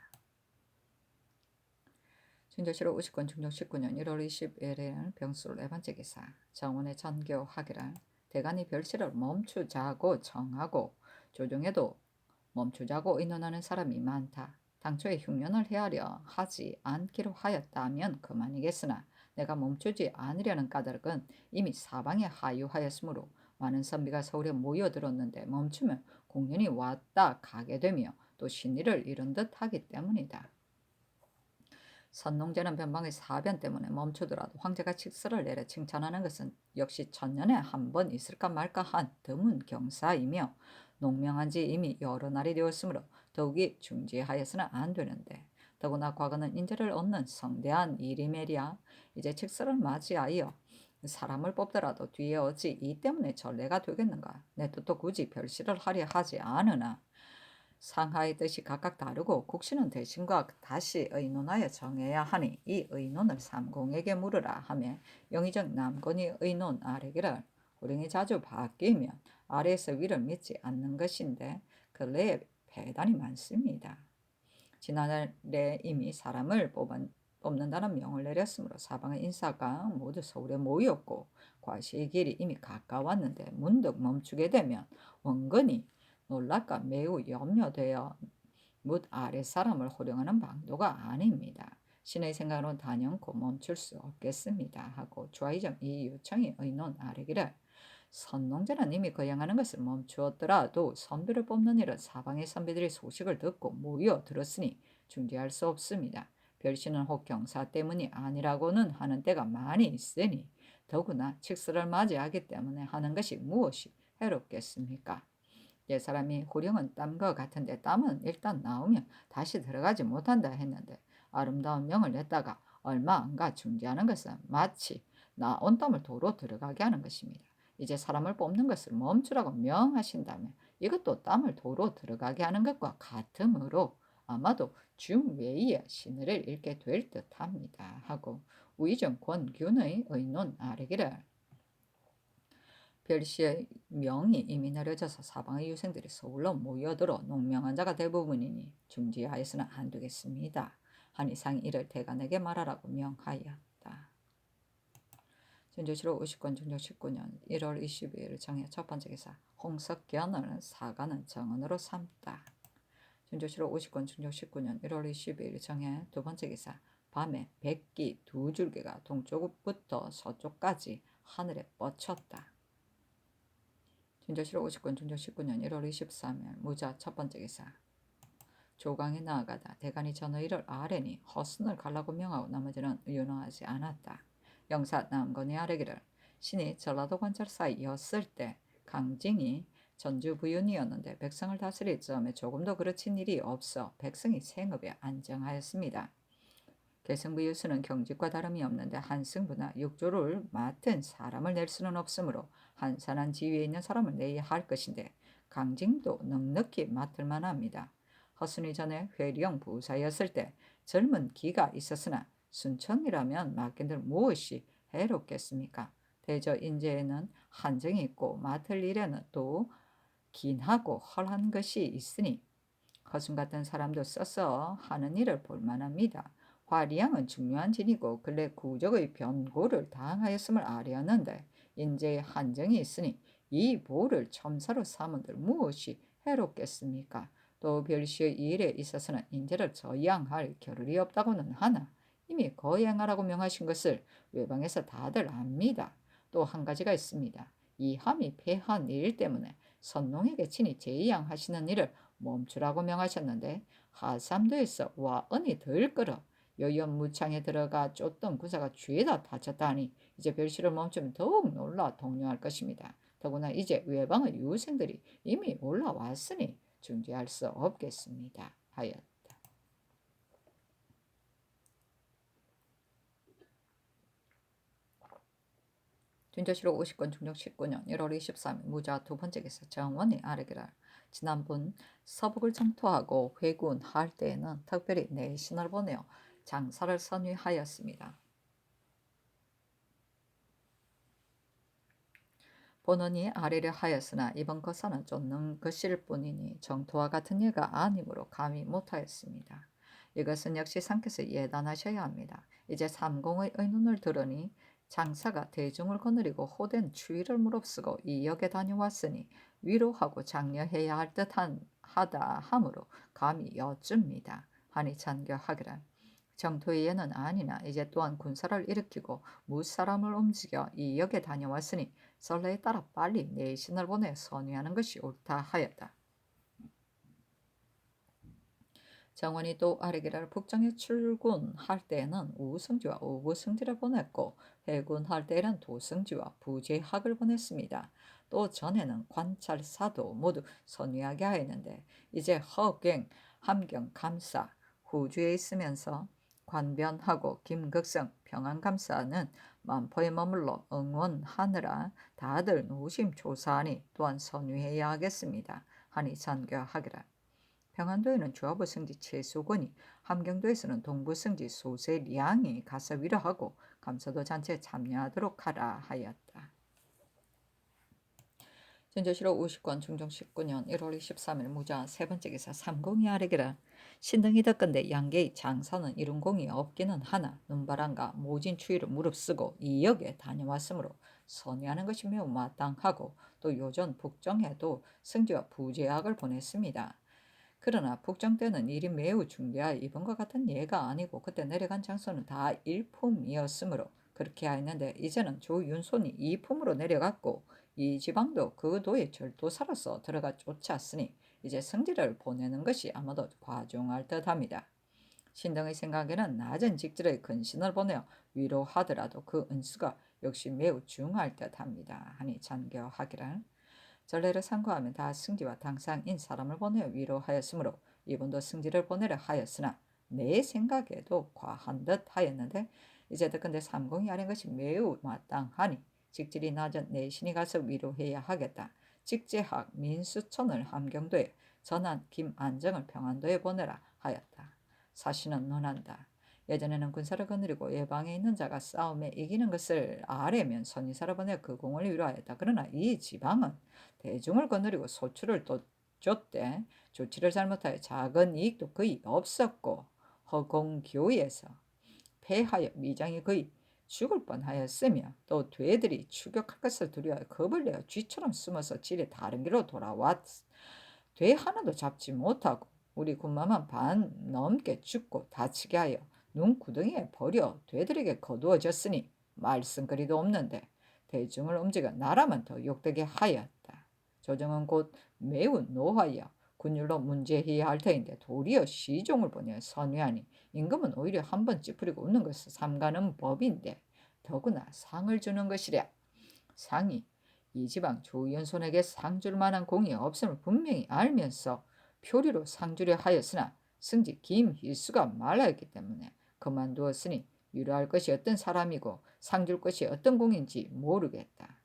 증조 7호 50건 증조 19년 1월 20일에는 병술 네 번째 기사 정원의 전교하기를 대간이 별실을 멈추자고 정하고 조정에도 멈추자고 의논하는 사람이 많다. 당초에 흉년을 헤아려 하지 않기로 하였다면 그만이겠으나 내가 멈추지 않으려는 까닭은 이미 사방에 하유하였으므로 많은 선비가 서울에 모여들었는데 멈추면 공연이 왔다 가게 되며 또 신의를 잃은 듯 하기 때문이다. 선농제는 변방의 사변 때문에 멈추더라도 황제가 칙서를 내려 칭찬하는 것은 역시 천년에 한 번 있을까 말까 한 드문 경사이며 농명한 지 이미 여러 날이 되었으므로 더욱이 중지하여서는 안 되는데 더구나 과거는 인재를 얻는 성대한 일이매랴 이제 칙서를 맞이하여 사람을 뽑더라도 뒤에 어찌 이 때문에 전례가 되겠는가. 내 뜻도 굳이 별시를 하려 하지 않으나 상하의 뜻이 각각 다르고 국신은 대신과 다시 의논하여 정해야 하니 이 의논을 삼공에게 물으라 하며 영의정 남건이 의논 아래기를 호령이 자주 바뀌면 아래에서 위를 믿지 않는 것인데 근래에 배단이 많습니다. 지난해 이미 사람을 뽑는다는 명을 내렸으므로 사방의 인사가 모두 서울에 모였고 과시의 길이 이미 가까웠는데 문득 멈추게 되면 원건이 놀랄까 매우 염려되어 뭇 아랫사람을 호령하는 방도가 아닙니다. 신의 생각으로 단연코 멈출 수 없겠습니다. 하고 좌의정 이유청이 의논 아래기를 선농제는 이미 거양하는 것을 멈추었더라도 선비를 뽑는 일은 사방의 선비들이 소식을 듣고 모여 들었으니 중지할 수 없습니다. 별신은 혹 경사 때문이 아니라고는 하는 때가 많이 있으니 더구나 칙서를 맞이하기 때문에 하는 것이 무엇이 해롭겠습니까? 옛사람이 호령은 땀과 같은데 땀은 일단 나오면 다시 들어가지 못한다 했는데 아름다운 명을 냈다가 얼마 안가 중지하는 것은 마치 나온 땀을 도로 들어가게 하는 것입니다. 이제 사람을 뽑는 것을 멈추라고 명하신다면 이것도 땀을 도로 들어가게 하는 것과 같으므로 아마도 중외의 신의를 잃게 될 듯합니다. 하고 위정 권균의 의논 아래기를 별시의 명이 이미 내려져서 사방의 유생들이 서울로 모여들어 농명한 자가 대부분이니 중지하여서는 안 되겠습니다. 하니 상이 이를 대간에게 말하라고 명하였다. 전조실록 50권 중조 19년 1월 22일 정해 첫 번째 기사 홍석견을 사가는 정언으로 삼다. 전조실록 50권 중조 19년 1월 22일 정해 두 번째 기사 밤에 백기 두 줄기가 동쪽부터 서쪽까지 하늘에 뻗쳤다. 전조실록 50권 중조 19년 1월 23일 무자 첫 번째 기사 조강에 나아가다 대간이 전의를 아뢰니 허순을 갈라고 명하고 나머지는 윤허하지 않았다. 영사 남건이 아뢰기를 신이 전라도 관찰사이었을 때 강징이 전주 부윤이었는데 백성을 다스릴 점에 조금도 그르친 일이 없어 백성이 생업에 안정하였습니다. 계승부 유수는 경직과 다름이 없는데 한승부나 육조를 맡은 사람을 낼 수는 없으므로 한산한 지위에 있는 사람을 내야 할 것인데 강징도 넉넉히 맡을 만합니다. 허순이 전에 회령 부사였을 때 젊은 기가 있었으나 순천이라면 맡긴들 무엇이 해롭겠습니까? 대저 인재에는 한정이 있고 맡을 일에는 또 긴하고 헐한 것이 있으니 허순 같은 사람도 써서 하는 일을 볼만합니다. 화리양은 중요한 진이고 근래 구적의 변고를 당하였음을 아뢰었는데 인재의 한정이 있으니 이 보를 첨사로 삼은들 무엇이 해롭겠습니까? 또 별시의 일에 있어서는 인재를 저양할 겨를이 없다고는 하나 이미 거행하라고 명하신 것을 외방에서 다들 압니다. 또 한 가지가 있습니다. 이 함이 패한 일 때문에 선농에게 친히 제양하시는 일을 멈추라고 명하셨는데 하삼도에서 와은이 들끓어 여연무창에 들어가 쫓던 구사가 죄다 다쳤다니 이제 별시를 멈추면 더욱 놀라 동요할 것입니다. 더구나 이제 외방의 유생들이 이미 올라왔으니 중지할 수 없겠습니다. 하였다. 준조실록 50권 중종 19년 1월 23일 무자 두 번째 기사 정원이 아뢰기를 지난번 서북을 정토하고 회군할 때에는 특별히 내신을 보내어 장사를 선위하였습니다. 본원이 아뢰려 하였으나 이번 거사는 쫓는 것일 뿐이니 정토와 같은 예가 아니므로 감히 못하였습니다. 이것은 역시 상께서 예단하셔야 합니다. 이제 삼공의 의논을 들으니 장사가 대중을 거느리고 호된 추위를 무릅쓰고 이 역에 다녀왔으니 위로하고 장려해야 할 듯하다 하므로 감히 여쭙니다. 하니 찬교하기를 정토의 예는 아니나 이제 또한 군사를 일으키고 무사람을 움직여 이 역에 다녀왔으니 선례에 따라 빨리 내신을 보내 선위하는 것이 옳다 하였다. 정원이 또 아뢰기를 북정에 출군할 때에는 우승지와 우부승지를 보냈고 회군할 때에는 도승지와 부제학을 보냈습니다. 또 전에는 관찰사도 모두 선위하게 하였는데 이제 허갱, 함경, 감사, 후주에 있으면서 관변하고 김극성, 평안감사는 만포에 머물러 응원하느라 다들 노심초사하니 또한 선위해야 하겠습니다. 하니 잔교하기라. 평안도에는 주하부 승지 최수건이, 함경도에서는 동부 승지 소세리양이 가서 위로하고 감사도 잔치에 참여하도록 하라 하였다. 전조실록 50권 중종 19년 1월 23일 무자 세 번째 기사 삼공이 아뢰기를 신등이 덕건대 양계의 장사는 이룬 공이 없기는 하나 눈바람과 모진 추위를 무릅쓰고 이 역에 다녀왔으므로 선위하는 것이 매우 마땅하고 또 요전 북정에도 승지와 부제학을 보냈습니다. 그러나 북정 때는 일이 매우 중대하여 이번과 같은 예가 아니고 그때 내려간 장소는 다 일품이었으므로 그렇게 하였는데 이제는 조윤손이 이품으로 내려갔고 이 지방도 그 도에 절도사로서 들어가 쫓았으니 이제 승지를 보내는 것이 아마도 과중할 듯합니다. 신등의 생각에는 낮은 직질의 근신을 보내어 위로하더라도 그 은수가 역시 매우 중할 듯합니다. 하니 잔교하기를 전례를 상고하면 다 승지와 당상인 사람을 보내어 위로하였으므로 이분도 승지를 보내려 하였으나 내 생각에도 과한 듯 하였는데 이제 듣건대 삼공이 아닌 것이 매우 마땅하니 직질이 낮은 내신이 가서 위로해야 하겠다. 직제학 민수촌을 함경도에 전한 김안정을 평안도에 보내라 하였다. 사신은 논한다. 예전에는 군사를 거느리고 외방에 있는 자가 싸움에 이기는 것을 아뢰면 선의사를 보내 그 공을 위로하였다. 그러나 이 지방은 대중을 거느리고 소출을 또 줬대. 조치를 잘못하여 작은 이익도 거의 없었고 허공교에서 패하여 미장이 거의 죽을 뻔하였으며 또 돼들이 추격할 것을 두려워 겁을 내어 쥐처럼 숨어서 지레 다른 길로 돌아왔. 돼 하나도 잡지 못하고 우리 군마만 반 넘게 죽고 다치게 하여 눈구덩이에 버려 돼들에게 거두어졌으니 말씀거리도 없는데 대중을 움직여 나라만 더 욕되게 하였다. 조정은 곧 매우 노하여 군율로 문제해야 할 터인데 도리어 시종을 보내 선회하니 임금은 오히려 한번 찌푸리고 웃는 것을 삼가는 법인데 더구나 상을 주는 것이랴. 상이 이 지방 조의원 손에게 상 줄 만한 공이 없음을 분명히 알면서 표리로 상 주려 하였으나 승지 김일수가 말하였기 때문에 그만두었으니 유로할 것이 어떤 사람이고 상 줄 것이 어떤 공인지 모르겠다.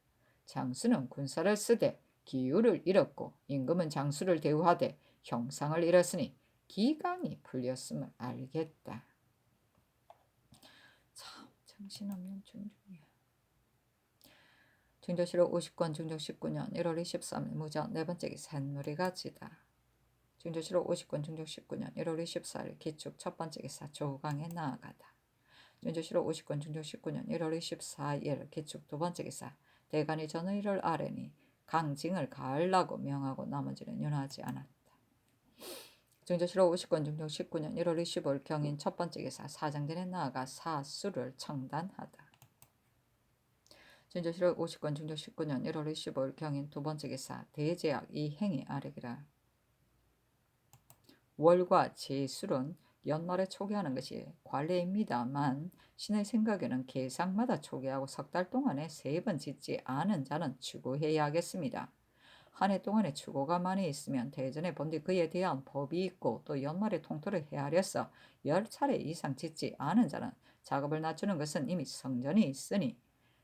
장수는 군사를 쓰되 기율을 잃었고 임금은 장수를 대우하되 형상을 잃었으니 기강이 풀렸음을 알겠다. 참 정신없는 중중이야. 중조실록 50권 중조 19년 1월 23일 무전 네 번째 기 쇳물이가 지다. 중조실록 50권 중조 19년 1월 24일 기축 첫 번째 기사 조강에 나아가다. 중조실록 50권 중조 19년 1월 24일 기축 두 번째 기사 대간이 전의를 아뢰니 강징을 가하려고 명하고 나머지는 윤하지 않았다. 중조실록 50권 중조 19년 1월 25일 경인 첫 번째 기사 사장전에 나아가 사수를 청단하다. 중조실록 50권 중조 19년 1월 25일 경인 두 번째 기사 대제약 이 행위 아래기라. 월과 제술은 연말에 초기하는 것이 관례입니다만 신의 생각에는 계상마다 초기하고 석 달 동안에 3번 짓지 않은 자는 추고해야 하겠습니다. 한 해 동안에 추고가 많이 있으면 대전에 본디 그에 대한 법이 있고 또 연말에 통토를 헤아려서 10차례 이상 짓지 않은 자는 작업을 낮추는 것은 이미 성전이 있으니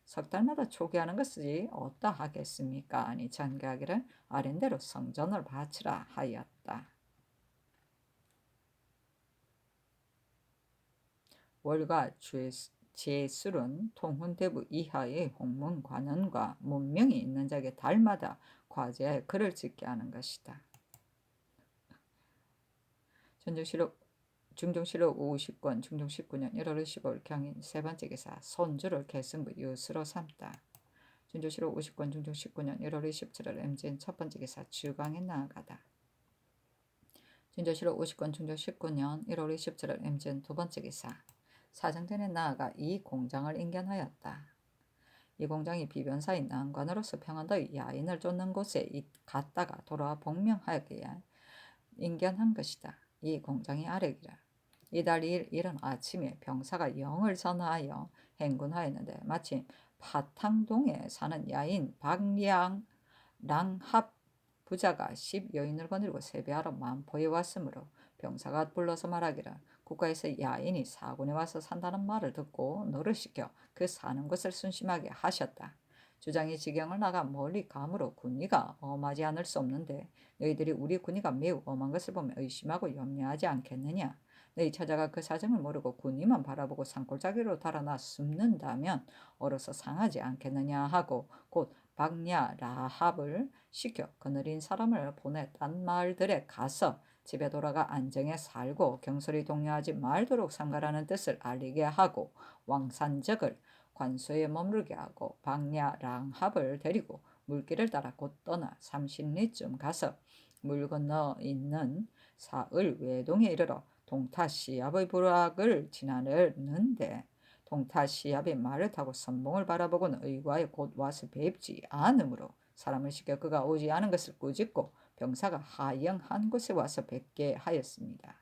석 달마다 초기하는 것이 어떠 하겠습니까? 아니 전개하기를 아랜대로 성전을 바치라 하였다. 월과 제술은 통훈대부 이하의 홍문 관원과 문명이 있는 자에게 달마다 과제하여 글을 짓게 하는 것이다. 중종실록 50권 중종 19년 1월 25일 경인 세 번째 기사 손주를 계승부 유수로 삼다. 중조실록 50권 중종 19년 1월 27일 MGN 첫 번째 기사 주강에 나아가다. 중조실록 50권 중종 19년 1월 27일 MGN 두 번째 기사 사정전에 나아가 이 공장을 인견하였다. 이 공장이 비변사인 난관으로서 평안도의 야인을 쫓는 곳에 갔다가 돌아와 복명하였기에 인견한 것이다. 이 공장이 아래기라. 이달 2일 이른 아침에 병사가 영을 전하여 행군하였는데 마침 파탕동에 사는 야인 박량랑합 부자가 10여인을 거느리고 세배하러 만포에 왔으므로 병사가 불러서 말하기를 국가에서 야인이 사군에 와서 산다는 말을 듣고 너를 시켜 그 사는 것을 순심하게 하셨다. 주장이 지경을 나가 멀리 가므로 군의가 엄하지 않을 수 없는데 너희들이 우리 군의가 매우 엄한 것을 보면 의심하고 염려하지 않겠느냐. 너희 처자가 그 사정을 모르고 군의만 바라보고 산골짜기로 달아나 숨는다면 얼어서 상하지 않겠느냐 하고 곧 박야 라합을 시켜 거느린 사람을 보내 딴 마을들에 가서 집에 돌아가 안정에 살고 경솔히 동요하지 말도록 삼가라는 뜻을 알리게 하고 왕산적을 관소에 머물게 하고 박야 랑합을 데리고 물길을 따라 곧 떠나 30리쯤 가서 물 건너 있는 사을 외동에 이르러 동타시압의 부락을 지나는데 동타시압의 말을 타고 선봉을 바라보고는 의과에 곧 와서 뵙지 않으므로 사람을 시켜 그가 오지 않은 것을 꾸짖고 병사가 하영한 곳에 와서 뵙게 하였습니다.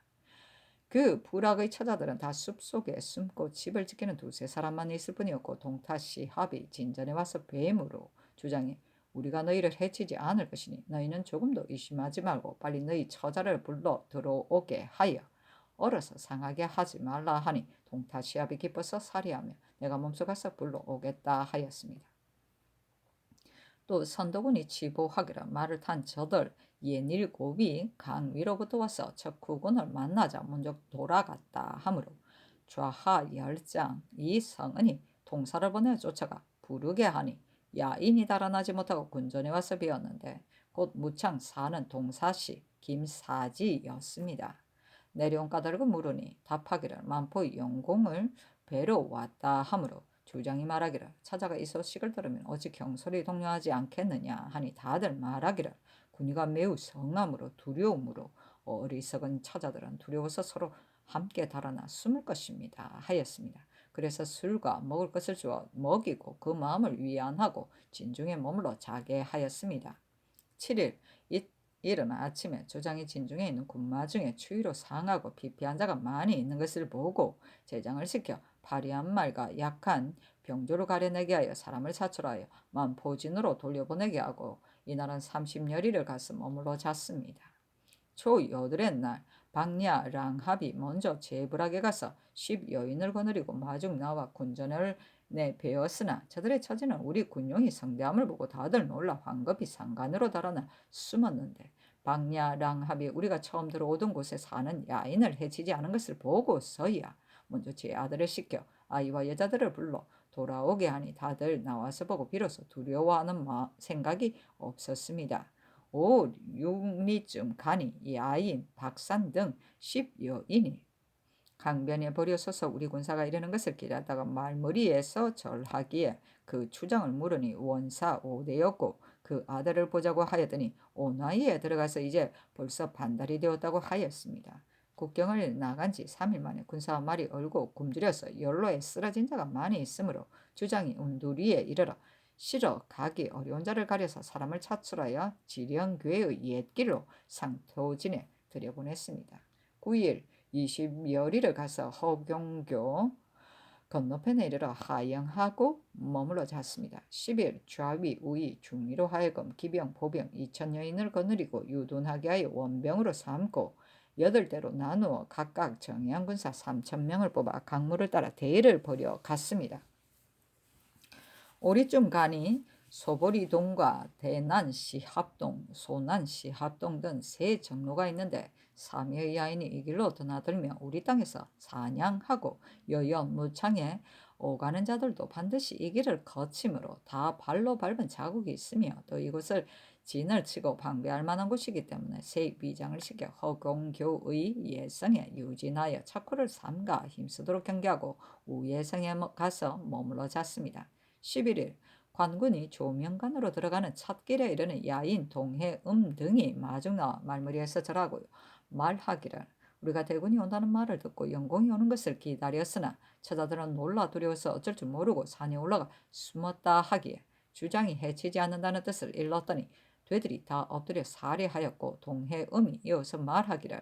그 부락의 처자들은 다 숲속에 숨고 집을 지키는 두세 사람만 있을 뿐이었고 동타시합이 진전에 와서 뵈므로 주장이 우리가 너희를 해치지 않을 것이니 너희는 조금도 의심하지 말고 빨리 너희 처자를 불러 들어오게 하여 얼어서 상하게 하지 말라 하니 동타시합이 기뻐서 살이하며 내가 몸속에서 불러오겠다 하였습니다. 또 선도군이 치보하기를 말을 탄 저들 예닐곱이 강 위로부터 와서 척후군을 만나자 먼저 돌아갔다 하므로 좌하 열장 이 성은이 통사를 보내 쫓아가 부르게 하니 야인이 달아나지 못하고 군전에 와서 비었는데 곧 무창 사는 동사시 김사지였습니다. 내려온 까닭을 물으니 답하기를 만포 영공을 뵈러 왔다 하므로 주장이 말하기를 찾아가 이 소식을 들으면 어찌 경솔히 동요하지 않겠느냐 하니 다들 말하기를 군의가 매우 성함으로 두려움으로 어리석은 처자들은 두려워서 서로 함께 달아나 숨을 것입니다 하였습니다. 그래서 술과 먹을 것을 주어 먹이고 그 마음을 위안하고 진중에 머물러 자게 하였습니다. 7일 이른 아침에 주장이 진중에 있는 군마 중에 추위로 상하고 피피한 자가 많이 있는 것을 보고 제장을 시켜 파리한 말과 약한 병조를 가려내게 하여 사람을 사출하여 만포진으로 돌려보내게 하고 이날은 30여리를 가서 머물러 잤습니다. 초여덟의 날 박야 랑합이 먼저 제불하게 가서 10여인을 거느리고 마중 나와 군전을 내배었으나 저들의 처지는 우리 군용이 성대함을 보고 다들 놀라 황급히 상간으로 달아나 숨었는데 박야 랑합이 우리가 처음 들어오던 곳에 사는 야인을 해치지 않은 것을 보고서야 먼저 제 아들을 시켜 아이와 여자들을 불러 돌아오게 하니 다들 나와서 보고 비로소 두려워하는 생각이 없었습니다. 5, 6리쯤 가니 야인, 박산 등 10여인이 강변에 버려서서 우리 군사가 이르는 것을 기다다가 말머리에서 절하기에 그 추장을 물으니 원사 5대였고 그 아들을 보자고 하였더니 오나이에 들어가서 이제 벌써 반달이 되었다고 하였습니다. 국경을 나간 지 3일 만에 군사와 말이 얼고 굶주려서 연로에 쓰러진 자가 많이 있으므로 주장이 운두리에 이르러 실어 가기 어려운 자를 가려서 사람을 차출하여 지령교회의 옛길로 상토진에 들여보냈습니다. 9일 20여리를 가서 허경교 건너편에 이르러 하영하고 머물러 잤습니다. 10일 좌위 우위 중위로 하여금 기병 보병 2,000여인을 거느리고 유둔하게 하여 원병으로 삼고 8대로 나누어 각각 정예한 군사 3,000명을 뽑아 강물을 따라 대를 벌여 갔습니다. 오리쯤 가니 소보리동과 대난시합동, 소난시합동 등 세 정로가 있는데 삼여의 야인이 이 길로 드나들며 우리 땅에서 사냥하고 여연 무창에 오가는 자들도 반드시 이 길을 거침으로 다 발로 밟은 자국이 있으며 또 이곳을 진을 치고 방배할 만한 곳이기 때문에 세 위장을 시켜 허공교의 예성에 유진하여 착후를 삼가 힘쓰도록 경계하고 우예성에 가서 머물러 잤습니다. 11일 관군이 조명관으로 들어가는 찻길에 이르는 야인, 동해, 등이 마중 나와 말머리에서 절하고 말하기를 우리가 대군이 온다는 말을 듣고 영공이 오는 것을 기다렸으나 처자들은 놀라 두려워서 어쩔 줄 모르고 산에 올라가 숨었다 하기에 주장이 해치지 않는다는 뜻을 일렀더니 되들이 다 엎드려 살해하였고 동해음이 이어서 말하기를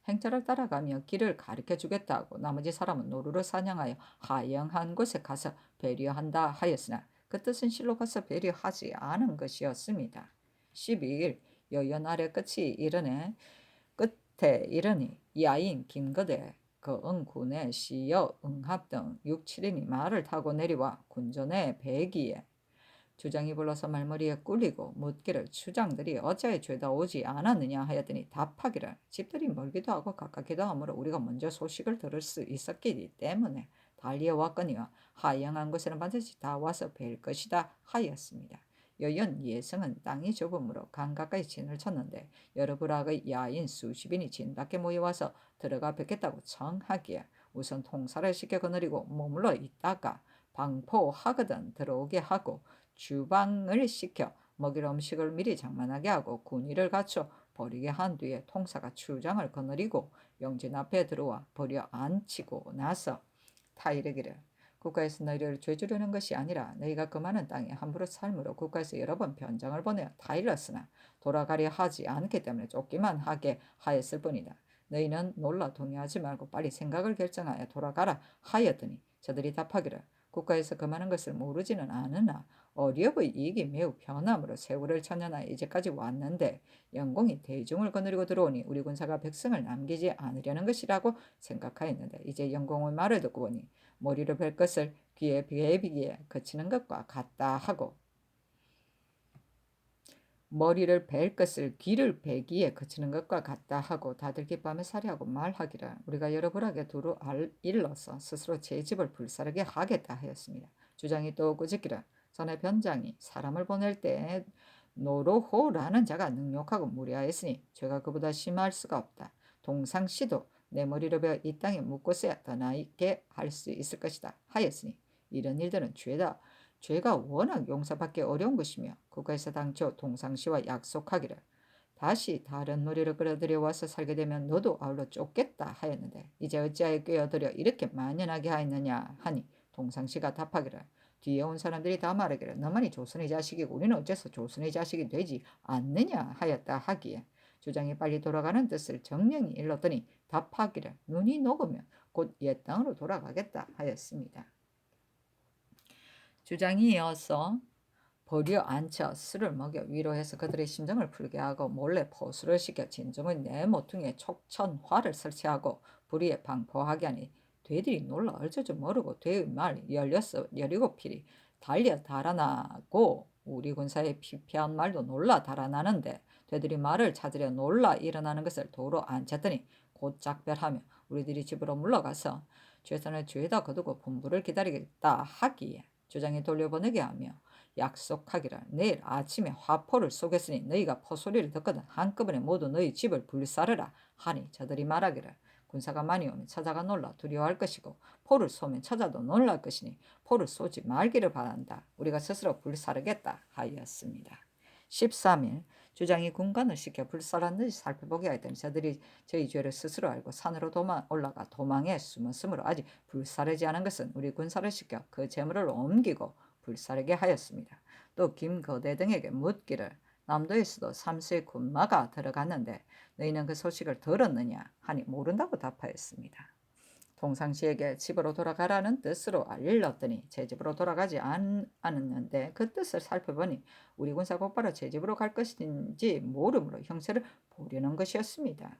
행차를 따라가며 길을 가르쳐 주겠다고 나머지 사람은 노루를 사냥하여 하영한 곳에 가서 배려한다 하였으나 그 뜻은 실로 가서 배려하지 않은 것이었습니다. 12일 여연 아래 끝이 이르네 끝에 이르니 야인 김거대 그 응군의 시여 응합 등 6, 7인이 말을 타고 내려와 군전에 배기에 주장이 불러서 말머리에 꿀리고 묻기를 주장들이 어찌하여 죄다 오지 않았느냐 하였더니 답하기를 집들이 멀기도 하고 가깝기도 하므로 우리가 먼저 소식을 들을 수 있었기 때문에 달리어 왔거니와 하영한 곳에는 반드시 다 와서 뵐 것이다 하였습니다. 여연 예성은 땅이 좁으므로 강 가까이 진을 쳤는데 여러 부락의 야인 수십인이 진 밖에 모여와서 들어가 뵙겠다고 청하기에 우선 통사를 시켜 거느리고 머물러 있다가 방포하거든 들어오게 하고 주방을 시켜 먹일 음식을 미리 장만하게 하고 군의를 갖춰 버리게 한 뒤에 통사가 추장을 거느리고 영진 앞에 들어와 버려 앉히고 나서 타이르기를 국가에서 너희를 죄주려는 것이 아니라 너희가 그 많은 땅에 함부로 삶으로 국가에서 여러 번 변장을 보내어 타일렀으나 돌아가려 하지 않기 때문에 쫓기만 하게 하였을 뿐이다. 너희는 놀라 동요하지 말고 빨리 생각을 결정하여 돌아가라 하였더니 저들이 답하기를 국가에서 그 많은 것을 모르지는 않으나 어렵의 이익이 매우 편함으로 세월을 천년하여 이제까지 왔는데 영공이 대중을 거느리고 들어오니 우리 군사가 백성을 남기지 않으려는 것이라고 생각하였는데 이제 영공의 말을 듣고 보니 머리를 벨 것을 귀에 비기에 그치는 것과 같다 하고 머리를 벨 것을 귀를 베기에 그치는 것과 같다 하고 다들 기뻐하며 살이하고 말하기를 우리가 여러분에게 두루 일러서 스스로 제 집을 불사르게 하겠다 하였습니다. 주장이 또 꾸짖기를 전에 변장이 사람을 보낼 때 노로호라는 자가 능욕하고 무례하였으니 죄가 그보다 심할 수가 없다. 동상씨도 내 머리를 베어 이 땅에 묻고서야 떠나게 할 수 있을 것이다 하였으니 이런 일들은 죄가 워낙 용서받기 어려운 것이며 국가에서 당초 동상씨와 약속하기를 다시 다른 무리를 끌어들여 와서 살게 되면 너도 아울러 쫓겠다 하였는데 이제 어찌하여 꿰어들여 이렇게 만연하게 하였느냐 하니 동상씨가 답하기를 뒤에 온 사람들이 다 말하기를 너만이 조선의 자식이고 우리는 어째서 조선의 자식이 되지 않느냐 하였다 하기에 주장이 빨리 돌아가는 뜻을 정령이 일렀더니 답하기를 눈이 녹으면 곧 옛 땅으로 돌아가겠다 하였습니다. 주장이 이어서 버려 앉혀 술을 먹여 위로해서 그들의 심정을 풀게 하고 몰래 포수를 시켜 진정은 내 모퉁이에 촉천화를 설치하고 불의에 방포하게 하니 되들이 놀라 얼저저 모르고 되의 말 17필이 달려 달아나고 우리 군사의 피폐한 말도 놀라 달아나는데 되들이 말을 찾으려 놀라 일어나는 것을 도로 앉혔더니 곧 작별하며 우리들이 집으로 물러가서 최선을 죄다 거두고 분부를 기다리겠다 하기에 주장이 돌려보내게 하며 약속하기를 내일 아침에 화포를 쏘겠으니 너희가 포소리를 듣거든 한꺼번에 모두 너희 집을 불사르라 하니 저들이 말하기를 군사가 많이 오면 처자가 놀라 두려워할 것이고 포를 쏘면 처자도 놀랄 것이니 포를 쏘지 말기를 바란다. 우리가 스스로 불사르겠다 하였습니다. 13일 주장이 군관을 시켜 불살았는지 살펴보게 하였더니 저들이 저희 죄를 스스로 알고 산으로 올라가 도망에 숨었으므로 아직 불사르지 않은 것은 우리 군사를 시켜 그 재물을 옮기고 불사르게 하였습니다. 또 김거대 등에게 묻기를 남도에서도 삼수의 군마가 들어갔는데 너희는 그 소식을 들었느냐 하니 모른다고 답하였습니다. 동상씨에게 집으로 돌아가라는 뜻으로 알렸더니 제 집으로 돌아가지 않았는데 그 뜻을 살펴보니 우리 군사 곧바로 제 집으로 갈 것인지 모름으로 형세를 보려는 것이었습니다.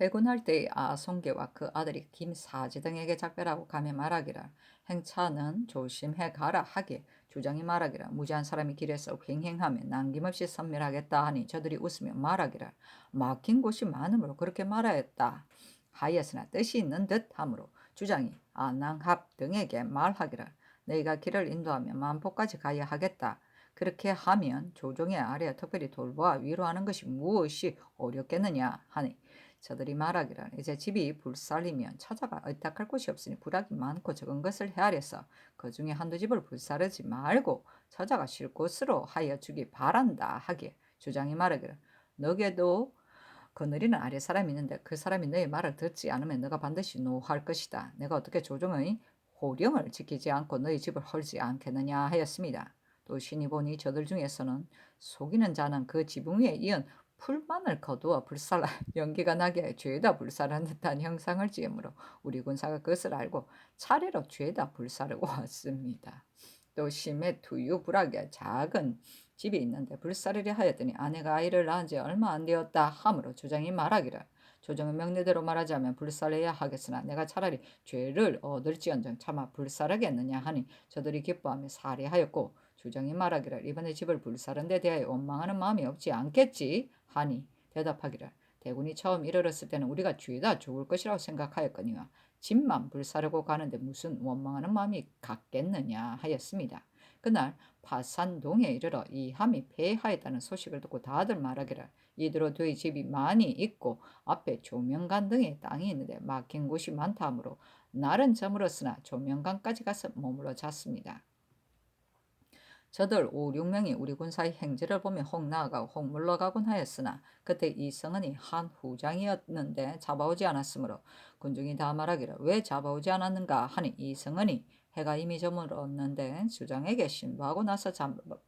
회군할 때의 아송계와 그 아들이 김사지 등에게 작별하고 가며 말하기를 행차는 조심해 가라 하기에 주장이 말하기를 무지한 사람이 길에서 횡행하며 남김없이 섬멸하겠다 하니 저들이 웃으며 말하기를 막힌 곳이 많으므로 그렇게 말하였다 하였으나 뜻이 있는 듯하므로 주장이 안항합 등에게 말하기를 너희가 길을 인도하며 만포까지 가야 하겠다. 그렇게 하면 조정의 아래 특별히 돌보아 위로하는 것이 무엇이 어렵겠느냐 하니 저들이 말하기를 이제 집이 불살리면 처자가 의탁할 곳이 없으니 부락이 많고 적은 것을 헤아려서 그 중에 한두 집을 불사르지 말고 처자가 쉴 곳으로 하여 주기 바란다 하기에 주장이 말하기를 너게도 거느리는 아래 사람이 있는데 그 사람이 너의 말을 듣지 않으면 너가 반드시 노할 것이다. 내가 어떻게 조정의 호령을 지키지 않고 너희 집을 헐지 않겠느냐 하였습니다. 또 신이 보니 저들 중에서는 속이는 자는 그 지붕 위에 이은 풀만을 거두어 불살라 연기가 나게 죄다 불살한 듯한 형상을 지으므로 우리 군사가 그것을 알고 차례로 죄다 불사르고 왔습니다. 또 심해 투유불하게 작은 집이 있는데 불사르려 하였더니 아내가 아이를 낳은 지 얼마 안 되었다 하므로 조장이 말하기를 조정의 명례대로 말하자면 불살해야 하겠으나 내가 차라리 죄를 얻을지언정 차마 불살하겠느냐 하니 저들이 기뻐하며 살해하였고 주장이 말하기를 이번에 집을 불사른 데 대하여 원망하는 마음이 없지 않겠지 하니 대답하기를 대군이 처음 이르렀을 때는 우리가 죄다 죽을 것이라고 생각하였거니와 집만 불사르고 가는데 무슨 원망하는 마음이 갖겠느냐 하였습니다. 그날 파산동에 이르러 이 함이 폐하였다는 소식을 듣고 다들 말하기를 이대로 저희 집이 많이 있고 앞에 조명간 등의 땅이 있는데 막힌 곳이 많다 하므로 날은 저물었으나 조명간까지 가서 머물러 잤습니다. 저들 5, 6명이 우리 군사의 행제를 보며 혹 나아가고 혹 물러가곤 하였으나 그때 이성은이 한 후장이었는데 잡아오지 않았으므로 군중이 다 말하기를 왜 잡아오지 않았는가 하니 이성은이 해가 이미 저물었는데 주장에게 신부하고 나서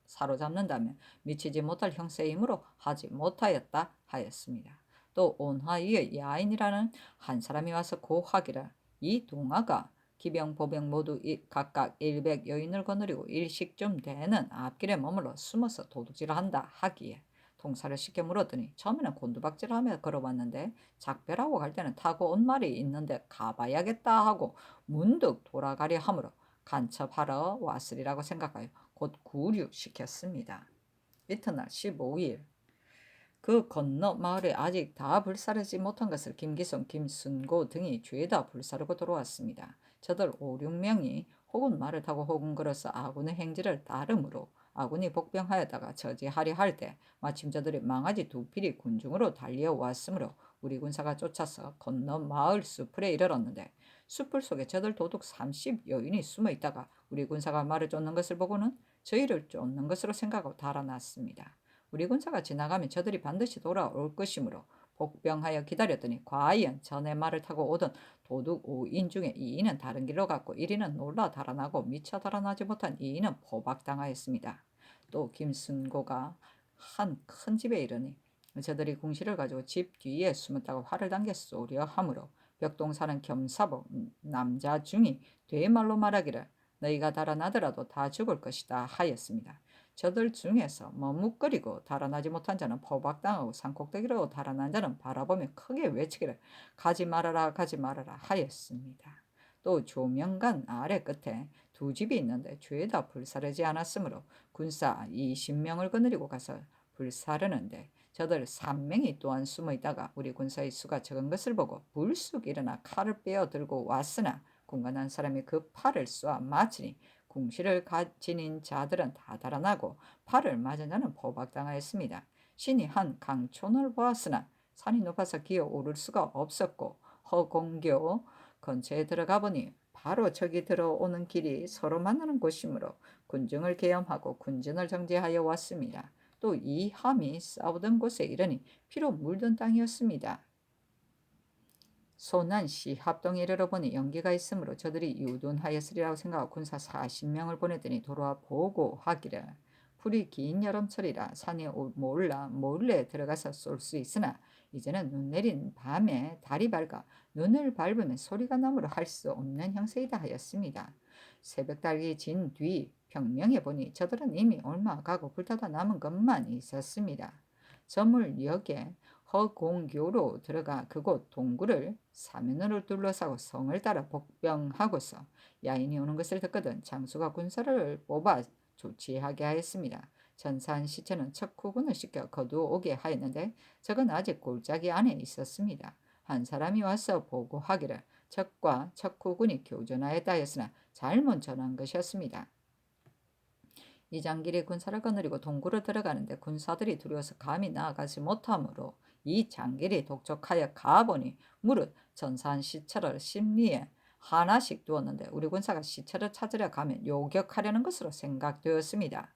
사로잡는다면 미치지 못할 형세이므로 하지 못하였다 하였습니다. 또 온화이의 야인이라는 한 사람이 와서 고하기를 이 동화가 기병, 보병 모두 각각 100 여인을 거느리고 일식쯤 되는 앞길에 머물러 숨어서 도둑질을 한다 하기에 통사를 시켜 물었더니 처음에는 곤두박질을 하며 걸어왔는데 작별하고 갈 때는 타고 온 말이 있는데 가봐야겠다 하고 문득 돌아가려 하므로 간첩하러 왔으리라고 생각하여 곧 구류시켰습니다. 이튿날 15일 그 건너 마을에 아직 다 불사르지 못한 것을 김기순, 김순고 등이 죄다 불사르고 돌아왔습니다. 저들 5, 6명이 혹은 말을 타고 혹은 걸어서 아군의 행지를 따름으로 아군이 복병하였다가 저지하려 할 때 마침 저들이 망아지 2필이 군중으로 달려왔으므로 우리 군사가 쫓아서 건너 마을 숲풀에 이르렀는데 숲풀 속에 저들 도둑 30여인이 숨어있다가 우리 군사가 말을 쫓는 것을 보고는 저희를 쫓는 것으로 생각하고 달아났습니다. 우리 군사가 지나가면 저들이 반드시 돌아올 것이므로 복병하여 기다렸더니 과연 전에 말을 타고 오던 도둑 5인 중에 2인은 다른 길로 갔고 1인은 놀라 달아나고 미처 달아나지 못한 2인은 포박당하였습니다. 또 김순고가 한 큰 집에 이르니 저들이 궁시를 가지고 집 뒤에 숨었다고 활을 당겨 쏘려 하므로 벽동 사는 겸사복 남자 중이 되말로 말하기를 너희가 달아나더라도 다 죽을 것이다 하였습니다. 저들 중에서 머뭇거리고 달아나지 못한 자는 포박당하고 산꼭대기로 달아난 자는 바라보며 크게 외치기를 가지 말아라 가지 말아라 하였습니다. 또 조명간 아래 끝에 2집이 있는데 죄다 불사르지 않았으므로 군사 20명을 거느리고 가서 불사르는데 저들 3명이 또한 숨어있다가 우리 군사의 수가 적은 것을 보고 불쑥 일어나 칼을 빼어 들고 왔으나 군관한 사람이 그 팔을 쏘아 맞으니 궁시를 지닌 자들은 다 달아나고 팔을 맞은 자는 포박당하였습니다. 신이 한 강촌을 보았으나 산이 높아서 기어 오를 수가 없었고 허공교 근처에 들어가 보니 바로 저기 들어오는 길이 서로 만나는 곳이므로 군중을 계엄하고 군진을 정지하여 왔습니다. 또 이 함이 싸우던 곳에 이르니 피로 물든 땅이었습니다. 소난시 합동에 이르러 보니 연기가 있으므로 저들이 유둔하였으리라고 생각하고 군사 40명을 보내더니 돌아와 보고하기를 풀이 긴 여름철이라 산에 몰라 몰래 들어가서 쏠 수 있으나 이제는 눈 내린 밤에 달이 밝아 눈을 밟으면 소리가 나므로 할 수 없는 형세이다 하였습니다. 새벽달이 진 뒤 평명해 보니 저들은 이미 얼마 가고 불타다 남은 것만 있었습니다. 저물역에 허공교로 들어가 그곳 동굴을 사면으로 둘러싸고 성을 따라 복병하고서 야인이 오는 것을 듣거든 장수가 군사를 뽑아 조치하게 하였습니다. 전사한 시체는 척후군을 시켜 거두오게 하였는데 적은 아직 골짜기 안에 있었습니다. 한 사람이 와서 보고하기를 적과 척후군이 교전하였다 하였으나 잘못 전한 것이었습니다. 이장길이 군사를 거느리고 동굴을 들어가는데 군사들이 두려워서 감히 나아가지 못하므로 이 장길이 독촉하여 가보니 무릇 전사한 시체를 심리에 하나씩 두었는데 우리 군사가 시체를 찾으려 가면 요격하려는 것으로 생각되었습니다.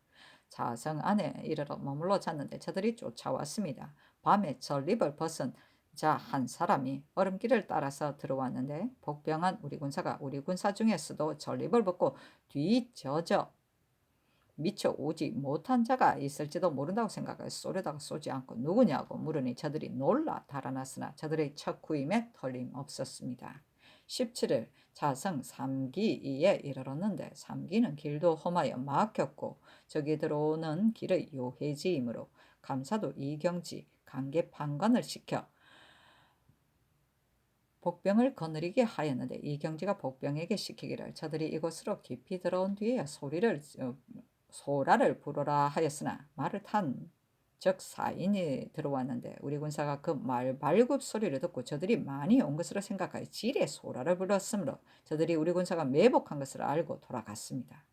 자성 안에 이르러 머물러 잤는데 저들이 쫓아왔습니다. 밤에 전립을 벗은 자 한 사람이 얼음길을 따라서 들어왔는데 복병한 우리 군사가 우리 군사 중에서도 전립을 벗고 뒤져져 미처 오지 못한 자가 있을지도 모른다고 생각하여 쏘려다가 쏘지 않고 누구냐고 물으니 저들이 놀라 달아났으나 저들의 척후임에 틀림없었습니다. 17일 자성 3기에 이르렀는데 3기는 길도 험하여 막혔고 저기 들어오는 길의 요해지이므로 감사도 이경지 강계 판관을 시켜 복병을 거느리게 하였는데 이경지가 복병에게 시키기를 저들이 이곳으로 깊이 들어온 뒤에 소라를 부르라 하였으나 말을 탄 적 4인이 들어왔는데 우리 군사가 그 말 발굽 소리를 듣고 저들이 많이 온 것으로 생각하여 지레 소라를 불렀으므로 저들이 우리 군사가 매복한 것을 알고 돌아갔습니다.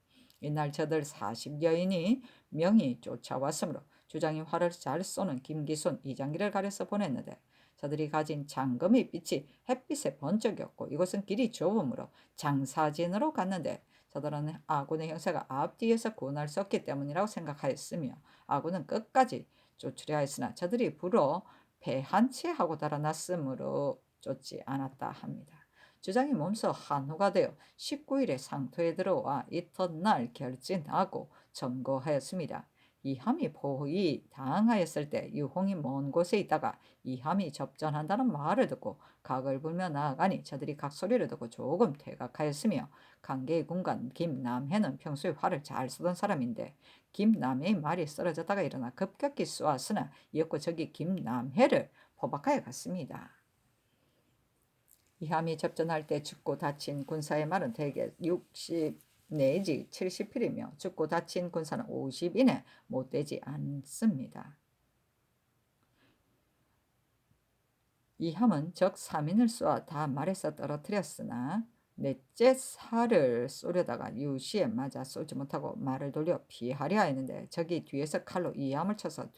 이날 저들 40여인이 명이 쫓아왔으므로 주장이 활을 잘 쏘는 김기순, 이장기를 가려서 보냈는데 저들이 가진 장금의 빛이 햇빛에 번쩍였고 이곳은 길이 좁으므로 장사진으로 갔는데 저들은 아군의 형세가 앞뒤에서 고날 수 없기 때문이라고 생각하였으며 아군은 끝까지 쫓으려 하였으나 저들이 불어 배 한 채 하고 달아났으므로 쫓지 않았다 합니다. 주장이 몸소 한호가 되어 19일에 상토에 들어와 이튿날 결진하고 점거하였습니다. 이함이 포위 당하였을 때 유홍이 먼 곳에 있다가 이함이 접전한다는 말을 듣고 각을 불며 나아가니 저들이 각 소리를 듣고 조금 퇴각하였으며 강계의 군관 김남해는 평소에 활을 잘 쏘던 사람인데 김남해의 말이 쓰러졌다가 일어나 급격히 쏘았으나 이었고 저기 김남해를 포박하여 갔습니다. 이함이 접전할 때 죽고 다친 군사의 말은 대개 60 내지 70필이며 죽고 다친 군사는 50인에 못되지 않습니다. 이 함은 적 3인을 쏘아 다 말에서 떨어뜨렸으나 넷째 살을 쏘려다가 유시에 맞아 쏘지 못하고 말을 돌려 피하려 했는데 적이 뒤에서 칼로 이 함을 쳐서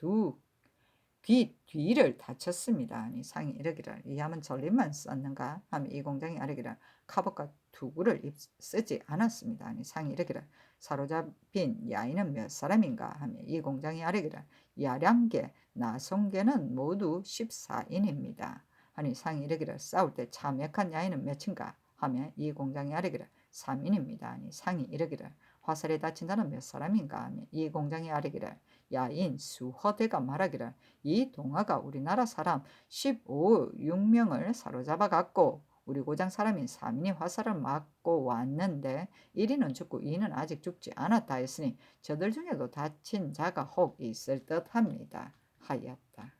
귀 뒤를 다쳤습니다. 아니 상이 이르기를 이 함은 전립만 썼는가 하며 이 공장이 아뢰기를 갑옷과 투구를 쓰지 않았습니다. 아니 상이 이르기를 사로잡힌 야인은 몇 사람인가 하며 이 공장이 아뢰기를 야량계 나송계는 모두 14인입니다. 하니 상이 이르기를 싸울 때 참역한 야인은 몇인가 하며 이 공장이 아뢰기를 3인입니다. 아니 상이 이르기를 화살에 다친 자는 몇 사람인가 하며 이 공장이 아뢰기를 야인 수허대가 말하기를 이 동화가 우리나라 사람 15,6명을 사로잡아 갔고 우리 고장 사람인 3인이 화살을 맞고 왔는데 1인은 죽고 2인은 아직 죽지 않았다 했으니 저들 중에도 다친 자가 혹 있을 듯합니다. 하였다.